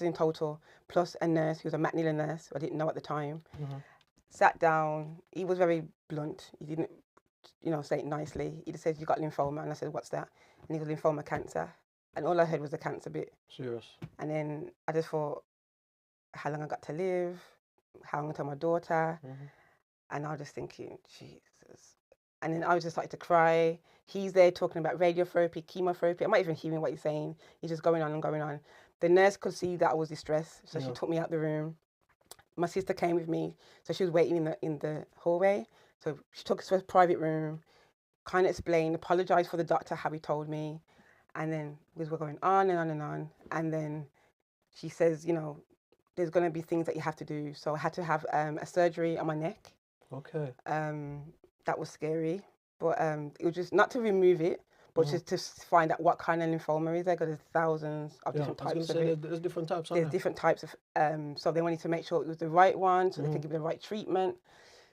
in total, plus a nurse who was a Macmillan nurse, who I didn't know at the time. Sat down, he was very blunt. He didn't, say it nicely. He just said, you got lymphoma. And I said, what's that? And he goes, lymphoma cancer. And all I heard was the cancer bit. Serious. And then I just thought, how long I got to live, how long to my daughter. And I was just thinking, Jesus. And then I was just like to cry. He's there talking about radiotherapy, chemotherapy. I'm not even hearing what he's saying. He's just going on and going on. The nurse could see that I was distressed, so she took me out the room. My sister came with me, so she was waiting in the hallway. So she took us to a private room, kind of explained, apologized for the doctor, how he told me. And then we were going on and on and on. And then she says, there's going to be things that you have to do. So I had to have a surgery on my neck. Okay. That was scary. But it was just not to remove it, but just to find out what kind of lymphoma is there, because there's thousands of different types of it. There's different types, There's different types of, so they wanted to make sure it was the right one, so they could give me the right treatment.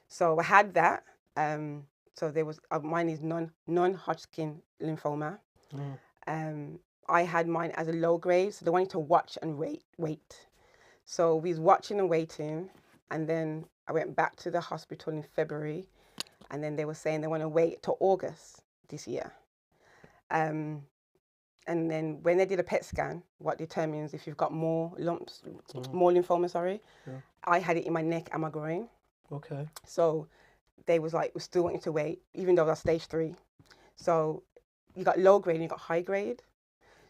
So I had that. So there was, mine is non-Hodgkin lymphoma. I had mine as a low grade, so they wanted to watch and wait. So we was watching and waiting, and then I went back to the hospital in February, and then they were saying they want to wait till August this year. And then when they did a PET scan, what determines if you've got more lumps, more lymphoma, I had it in my neck and my groin. Okay. So they was like, we still want you to wait, even though that's stage 3. So you got low grade and you got high grade.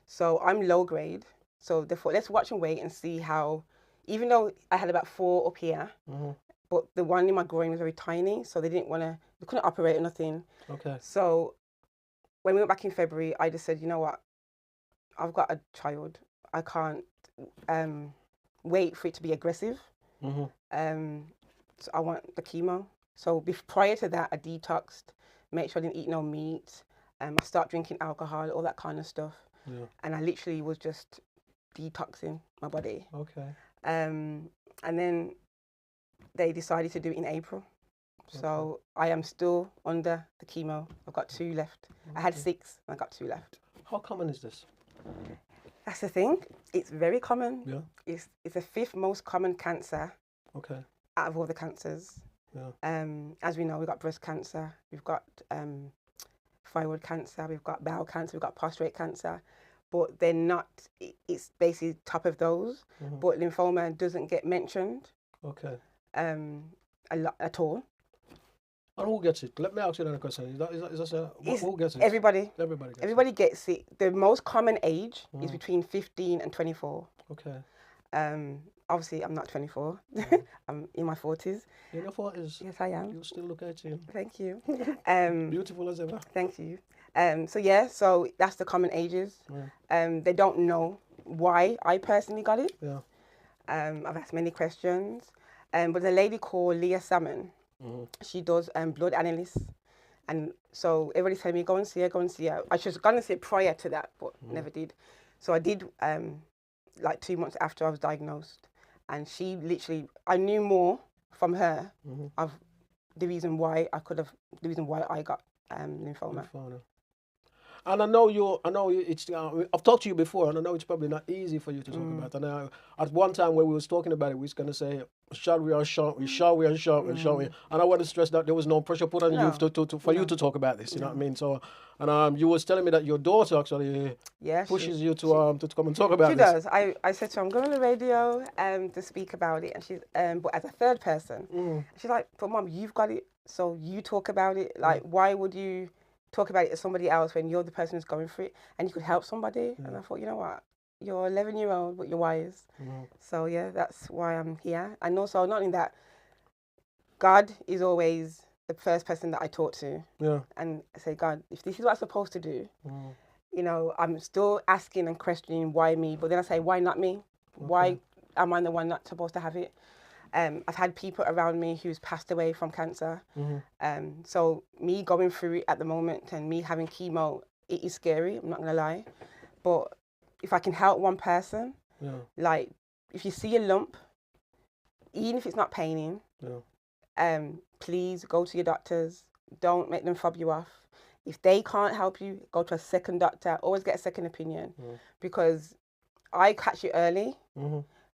So I'm low grade. So therefore, let's watch and wait and see how, even though I had about 4 up here, but the one in my groin was very tiny, so they couldn't operate or nothing. Okay. So when we went back in February, I just said, you know what, I've got a child. I can't wait for it to be aggressive. So I want the chemo. So prior to that, I detoxed, make sure I didn't eat no meat. I started drinking alcohol, all that kind of stuff. And I literally was just detoxing my body. Okay. And then they decided to do it in April. So I am still under the chemo. I've got 2 left. I had 6, and I got 2 left. How common is this? That's the thing. It's very common. Yeah. It's the 5th most common cancer. Okay. Out of all the cancers. Yeah. As we know, we've got breast cancer, we've got thyroid cancer, we've got bowel cancer, we've got prostate cancer, but they're not, it's basically top of those, but lymphoma doesn't get mentioned. Okay. A lot at all. And who gets it? Let me ask you another question. Who gets it? Everybody. Everybody gets it. The most common age is between 15 and 24. Okay. Obviously, I'm not 24. I'm in my 40s. In your 40s? Yes, I am. You still look 18. Thank you. Beautiful as ever. Thank you. So that's the common ages. They don't know why I personally got it. Yeah. I've asked many questions. But there's a lady called Leah Salmon. She does blood analysis. And so everybody's telling me, go and see her, go and see her. I was going to see it prior to that, but never did. So I did like 2 months after I was diagnosed. And she literally, I knew more from her of the reason why I got lymphoma. And I know it's, I've talked to you before, and I know it's probably not easy for you to talk about. And at one time when we was talking about it, we was going to say, shall we or shan't we, shall we or shan't we, shall we? And I want to stress that there was no pressure put on you for you to talk about this, you know what I mean? So, and you was telling me that your daughter actually pushes you to come and talk about this. She does. I said to her, I'm going on the radio to speak about it, and she's, but as a third person. She's like, but Mom, you've got it, so you talk about it. Like, why would you talk about it to somebody else when you're the person who's going through it and you could help somebody? And I thought, you know what, you're 11-year-old but you're wise. So yeah, that's why I'm here. And also, not only that, God is always the first person that I talk to. And I say, God, if this is what I'm supposed to do, you know, I'm still asking and questioning why me, but then I say, why not me? Why am I the one not supposed to have it? I've had people around me who's passed away from cancer. So me going through it at the moment and me having chemo, it is scary, I'm not going to lie. But if I can help one person, like if you see a lump, even if it's not paining, please go to your doctors. Don't make them fob you off. If they can't help you, go to a second doctor. Always get a second opinion. Because I catch it early,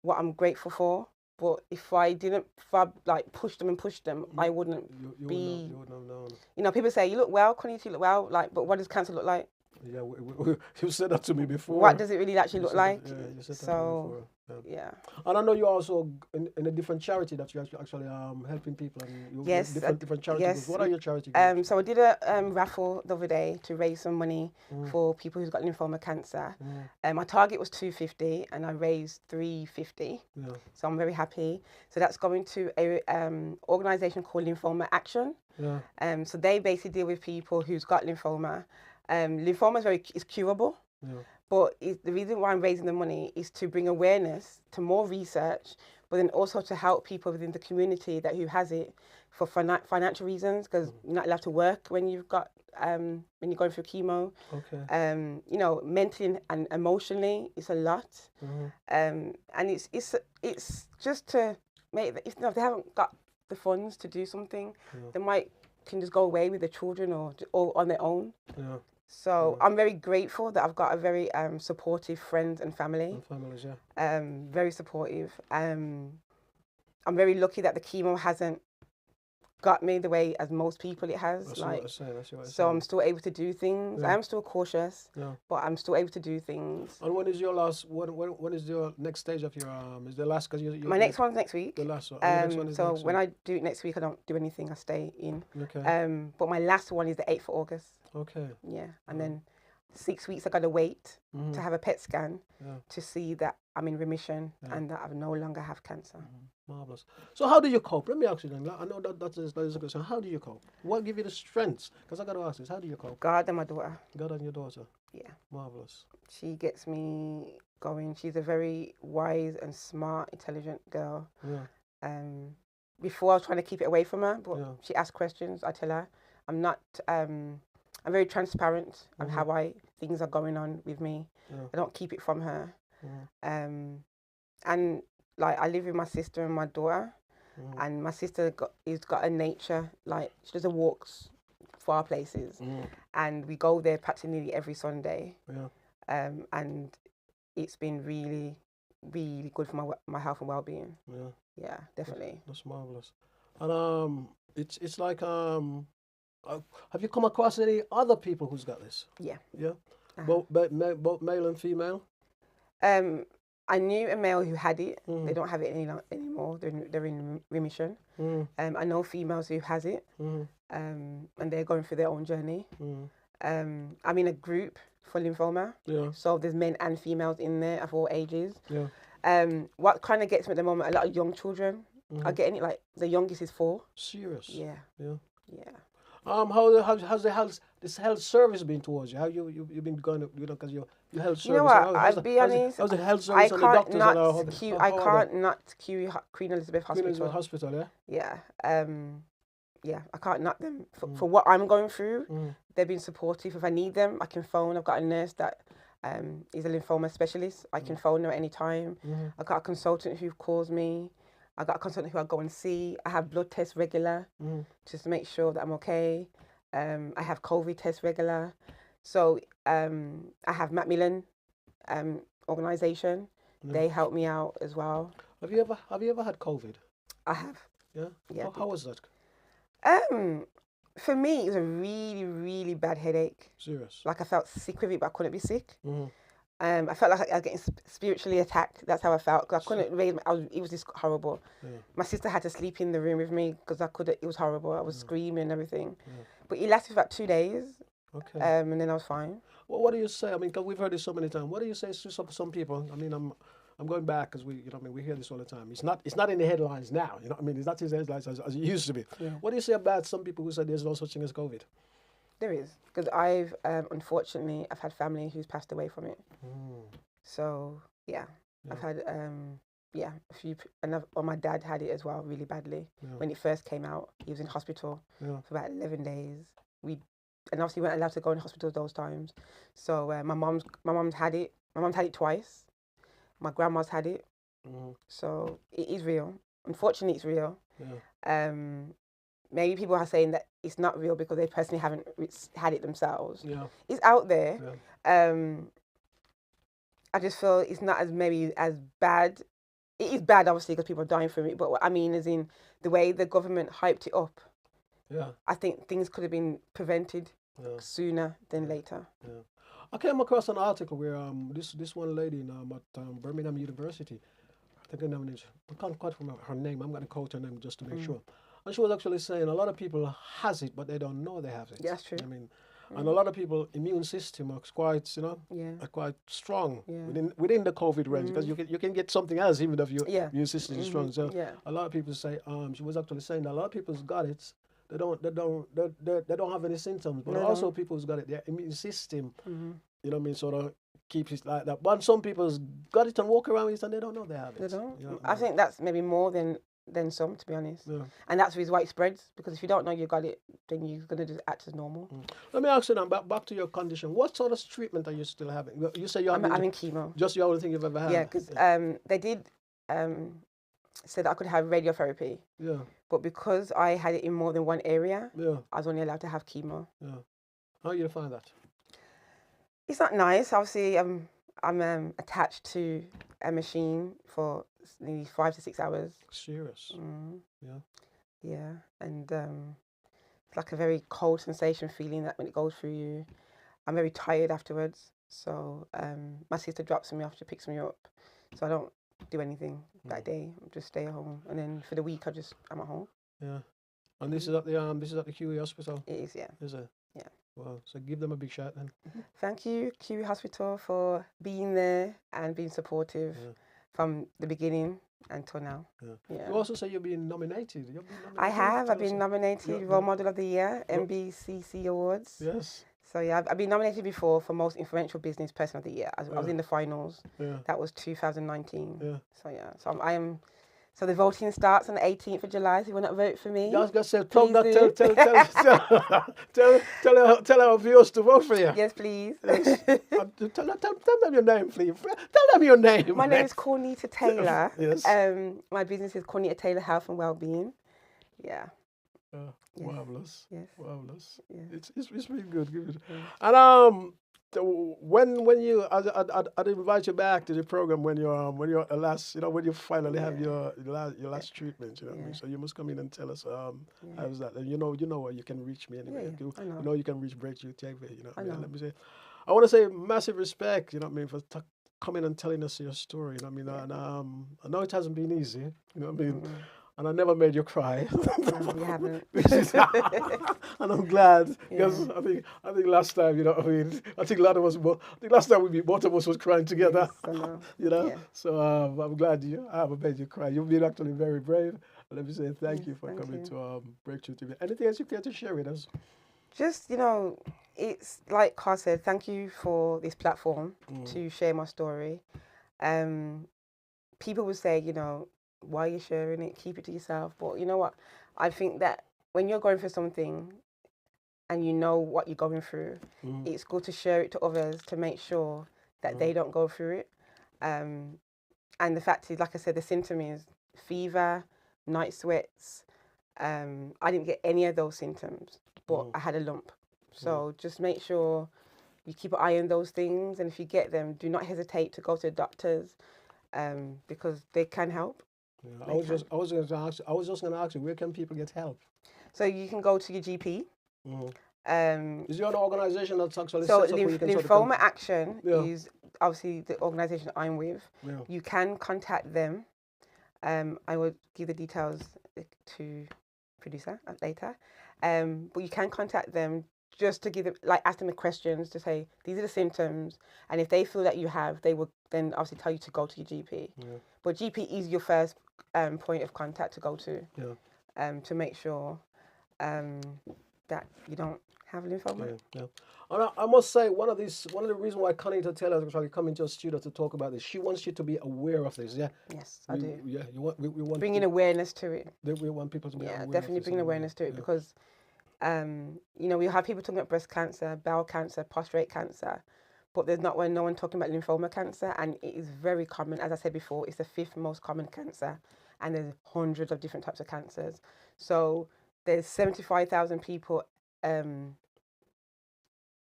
what I'm grateful for. But if I didn't push them, I wouldn't be. You wouldn't have known. You know, people say, you look well, Connie, you look well. Like, but what does cancer look like? Yeah, you said that to me before. What does it really actually look like? Yeah, you said that so, to me before. Yeah. And I know you're also in a different charity that you're actually helping people. And different charities. Yes. What are your charities? So I did a raffle the other day to raise some money for people who've got lymphoma cancer. My target was 250 and I raised 350. So I'm very happy. So that's going to a organisation called Lymphoma Action. So they basically deal with people who's got lymphoma. Lymphoma is curable. But the reason why I'm raising the money is to bring awareness to more research, but then also to help people within the community who has it for financial reasons, because you're not allowed to work when you've got when you're going through chemo. You know, mentally and emotionally, it's a lot. And it's just to make if they haven't got the funds to do something, they can just go away with their children or on their own. So I'm very grateful that I've got a very supportive friends and family. Very supportive. I'm very lucky that the chemo hasn't got me the way as most people it has. So I'm still able to do things. I am still cautious, but I'm still able to do things. And when is your last? When is your next stage of your? Is the last? Because my next one's next week. The last one. Next one is so next when week. I do it next week, I don't do anything. I stay in. But my last one is the 8th of August. Yeah, and then 6 weeks I got to wait to have a PET scan to see that I'm in remission and that I no longer have cancer. Marvelous. So how do you cope? Let me ask you then. I know that is a question. How do you cope? What give you the strength? Because I got to ask this. How do you cope? God and my daughter. God and your daughter. Yeah. Marvelous. She gets me going. She's a very wise and smart, intelligent girl. Before I was trying to keep it away from her, but she asks questions. I tell her. I'm very transparent on how things are going on with me. I don't keep it from her. And like I live with my sister and my daughter, and my sister has got a nature, like she doesn't walk far places, and we go there practically every Sunday. And it's been really, really good for my health and well-being. Yeah, definitely. That's marvelous. And it's like have you come across any other people who's got this? Yeah. Both male and female. I knew a male who had it. They don't have it anymore. They're in remission. I know females who has it, and they're going through their own journey. I'm in a group for lymphoma. So there's men and females in there of all ages. What kind of gets me at the moment, a lot of young children are getting it. Like the youngest is 4. Serious. Yeah. Yeah. Yeah. How's this health service been towards you? How you've been going, because your health service. You know what? How's I'll be honest. how's the health I service and the can't doctors and not queue. I can't not queue Queen Elizabeth Queen Elizabeth Hospital. Hospital, yeah. Yeah. Yeah. I can't knock them for what I'm going through. They've been supportive. If I need them, I can phone. I've got a nurse that is a lymphoma specialist. I can phone them at any time. I've got a consultant who calls me. I got a consultant who I go and see. I have blood tests regular just to make sure that I'm okay. I have COVID tests regular. So I have Macmillan organisation. They help me out as well. Have you ever had COVID? I have. Yeah. Yeah. How was that? For me, it was a really, really bad headache. Serious. Like I felt sick with it, but I couldn't be sick. I felt like I was getting spiritually attacked. That's how I felt. Cause I couldn't raise. It was just horrible. Yeah. My sister had to sleep in the room with me because I couldn't. It was horrible. I was screaming and everything. Yeah. But it lasted for about 2 days. Okay. And then I was fine. Well, what do you say? I mean, 'cause we've heard this so many times. What do you say to some people? I mean, I'm going back because we hear this all the time. It's not in the headlines now. You know what I mean? It's not in the headlines as it used to be. Yeah. What do you say about some people who say there's no such thing as COVID? There is, because I've unfortunately I've had family who's passed away from it. So yeah, I've had a few, and my dad had it as well, really badly. When it first came out, he was in hospital for about 11 days. And obviously weren't allowed to go in hospital those times. So my mom's had it. My mom's had it twice. My grandma's had it. So it is real. Unfortunately, it's real. Yeah. Maybe people are saying that it's not real because they personally haven't had it themselves. Yeah. It's out there. Yeah. I just feel it's not as bad. It is bad, obviously, because people are dying from it. But what I mean is in the way the government hyped it up. Yeah. I think things could have been prevented sooner than later. Yeah. I came across an article where this one lady at Birmingham University, I think her name is, I can't quite remember her name. I'm going to quote her name just to make sure. And she was actually saying a lot of people has it, but they don't know they have it. Yeah, that's true. I mean, and a lot of people immune system are quite, are quite strong within the COVID range, because you can get something else even if your immune system is strong. So a lot of people say she was actually saying that a lot of people's got it. They don't have any symptoms, but also people's got it. Their immune system, you know what I mean, sort of keeps it like that. But some people's got it and walk around with it and they don't know they have it. They don't. You know I think that's maybe more than some, to be honest. Yeah. And that's the reason why it spreads, because if you don't know you got it, then you're going to just act as normal. Let me ask you now, back to your condition. What sort of treatment are you still having? You say I'm having chemo. Just the only thing you've ever had? Yeah, because they did say that I could have radiotherapy. Yeah. But because I had it in more than one area, I was only allowed to have chemo. Yeah. How do you find that? It's not nice. Obviously, I'm attached to a machine for nearly 5 to 6 hours. Serious? Yeah. Yeah, and it's like a very cold sensation feeling that when it goes through you. I'm very tired afterwards. So my sister drops me off, she picks me up. So I don't do anything that day. I just stay at home, and then for the week I'm at home. Yeah. And this is at the QE Hospital. It is, yeah. Is it? Yeah. Wow. So give them a big shout then. Thank you, QE Hospital, for being there and being supportive from the beginning until now. Yeah. You also say you've been nominated. I have. I've been nominated Role Model of the Year, MBCC Awards. Yes. So yeah, I've been nominated before for Most Influential Business Person of the Year. I was in the finals. Yeah. That was 2019. Yeah. So yeah, so I am. So the voting starts on the 18th of July. So you want to vote for me? I was going to say, tell our viewers to vote for you. Yes, please. Tell them your name, please. Tell them your name. My name is Connie Taylor. Yes. My business is Connie Taylor Health and Wellbeing. Yeah. Yes. Marvelous. Yes. Marvelous. Yeah. It's really good. Yeah. And when you I'd invite you back to the program when you're at last, when you finally have your last treatment, you know what I mean? So you must come in and tell us how's that. And you know where you can reach me anyway. I know. You know you can reach Breakthrough TV, Let me say, I want to say massive respect, you know what I mean, for coming and telling us your story, you know what I mean? And I know it hasn't been easy, you know what I mean? and I never made you cry. No, you haven't. And I'm glad because Yeah. I think last time, you know, what I mean, I think a lot of us, I think last time we meet, both of us was crying together. Yes, I know. You know, Yeah. so I'm glad I haven't made you cry. You've been actually very brave. Let me say thank you for thank coming you. to Breakthrough TV. Anything else you care to share with us? Just, it's like Carl said, thank you for this platform to share my story. People would say, why are you sharing it? Keep it to yourself. But you know what? I think that when you're going through something and you know what you're going through, it's good to share it to others to make sure that they don't go through it. And the fact is, like I said, the symptom is fever, night sweats. I didn't get any of those symptoms, but I had a lump. So just make sure you keep an eye on those things. And if you get them, do not hesitate to go to the doctors because they can help. Yeah, I was just going to ask you, where can people get help? So you can go to your GP. Is there an organization that's actually So set up where you can Lymphoma Action Yeah. is obviously the organisation I'm with. Yeah. You can contact them. I will give the details to producer later. But you can contact them just to give them, ask them the questions to say, these are the symptoms. And if they feel that you have, they will then obviously tell you to go to your GP. Yeah. But GP is your first point of contact to go to. Yeah. To make sure that you don't have lymphoma. Yeah. And I must say, one of the reasons why Connie to tell us actually come into a studio to talk about this, she wants you to be aware of this. Yeah. Yes, I do. Yeah. We want Bringing awareness to it. We want people to be aware. Yeah, of definitely this bringing awareness to it because, we have people talking about breast cancer, bowel cancer, prostate cancer, but there's no one talking about lymphoma cancer, and it is very common. As I said before, it's the 5th most common cancer, and there's hundreds of different types of cancers. So there's 75,000 people,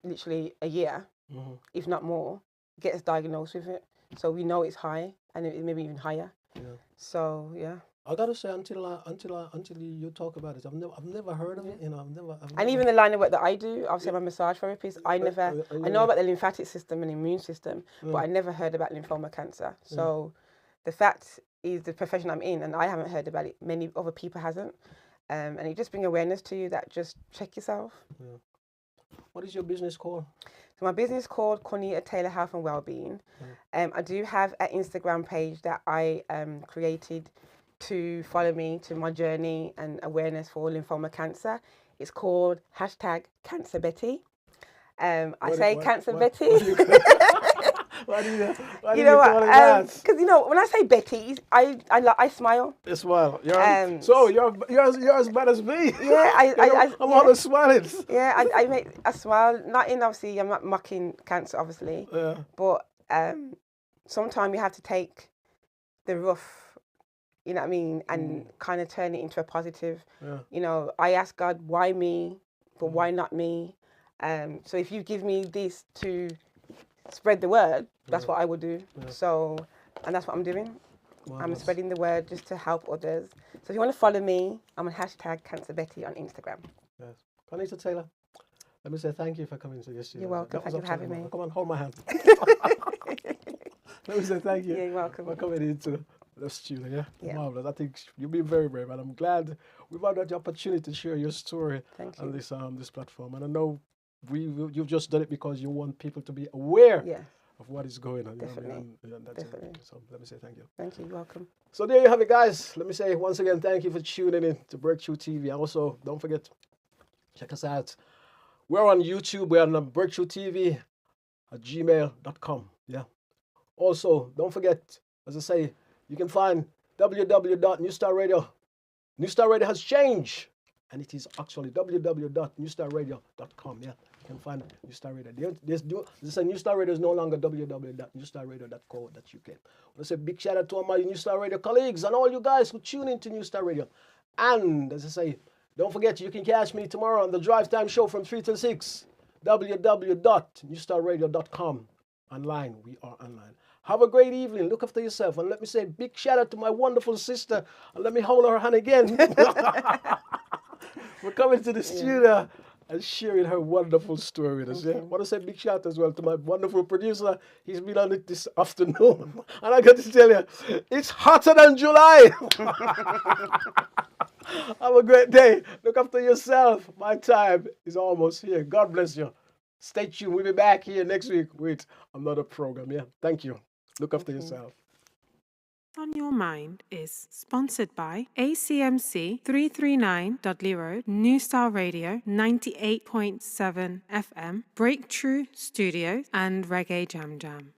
literally a year, if not more, gets diagnosed with it. So we know it's high, and it may be even higher. Yeah. So yeah. I gotta say, until you talk about it, I've never heard of it. And even the line of work that I do, obviously I'm a massage therapist. I know about the lymphatic system and immune system, but I never heard about lymphoma cancer. So the fact is, the profession I'm in, and I haven't heard about it. Many other people hasn't, and it just brings awareness to you that just check yourself. Yeah. What is your business called? So my business is called Connie Taylor Health and Wellbeing. I do have an Instagram page that I created to follow me to my journey and awareness for lymphoma cancer. It's called #CancerBetty. I say Cancer Betty. Why do you You know call what? it that? Because when I say Betty, I smile. You smile. You're as bad as me. Yeah, I'm always smiling. Yeah, I make a smile. Obviously, I'm not mocking cancer, obviously. Yeah. But sometimes you have to take the rough, you know what I mean, and kind of turn it into a positive. Yeah. I ask God, why me, but why not me? So if you give me this to spread the word, that's what I will do. Yeah. So, and that's what I'm doing. Wow, I'm spreading the word just to help others. So if you want to follow me, I'm on #CancerBetty on Instagram. Yes. Connie Taylor, let me say thank you for coming to this studio. You're welcome. Thank you for having me. Come on, hold my hand. Let me say thank you. Yeah, you're welcome. For coming into the studio. Yeah. Marvelous. I think you've been very brave, and I'm glad we've had the opportunity to share your story on this platform. And I know you've just done it because you want people to be aware of what is going on. Definitely. Definitely. So let me say thank you. Thank you. You're welcome. So there you have it, guys. Let me say once again, thank you for tuning in to Breakthrough TV. Also, don't forget, check us out. We're on YouTube. We're on Breakthrough TV at gmail.com. Yeah. Also, don't forget, as I say, you can find www.newstarradio. Newstar Radio has changed, and it is actually www.newstarradio.com. Yeah, you can find Newstar Radio. This Newstar Radio is no longer www.newstarradio.co.uk. I want to say big shout out to all my Newstar Radio colleagues and all you guys who tune into Newstar Radio. And as I say, don't forget, you can catch me tomorrow on the Drive Time Show from 3 till 6. www.newstarradio.com. Online, we are online. Have a great evening. Look after yourself. And let me say big shout out to my wonderful sister. And let me hold her hand again. We're coming to the studio. and sharing her wonderful story with us. Yeah, I want to say big shout as well to my wonderful producer. He's been on it this afternoon, and I got to tell you, it's hotter than July. Have a great day. Look after yourself. My time is almost here. God bless you. Stay tuned. We'll be back here next week with another program. Yeah, thank you. Look after yourself. On Your Mind is sponsored by ACMC 339.0, New Style Radio 98.7 FM, Breakthrough Studios, and Reggae Jam Jam.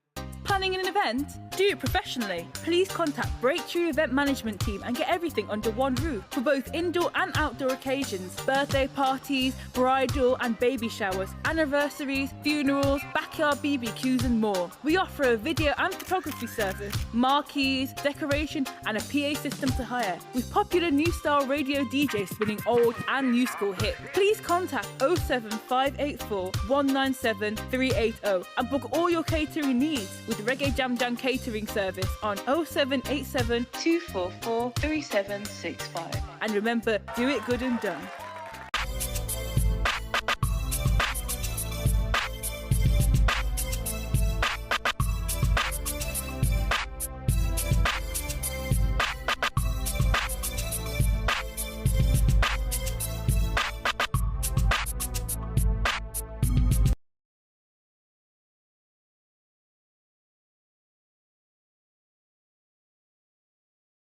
Planning an event? Do it professionally. Please contact Breakthrough Event Management Team and get everything under one roof for both indoor and outdoor occasions, birthday parties, bridal and baby showers, anniversaries, funerals, backyard BBQs and more. We offer a video and photography service, marquees, decoration and a PA system to hire, with popular New Style Radio DJs spinning old and new school hits. Please contact 07584 197 380 and book all your catering needs with Reggae Jam Jam catering service on 0787 244 3765. And remember, do it good and done.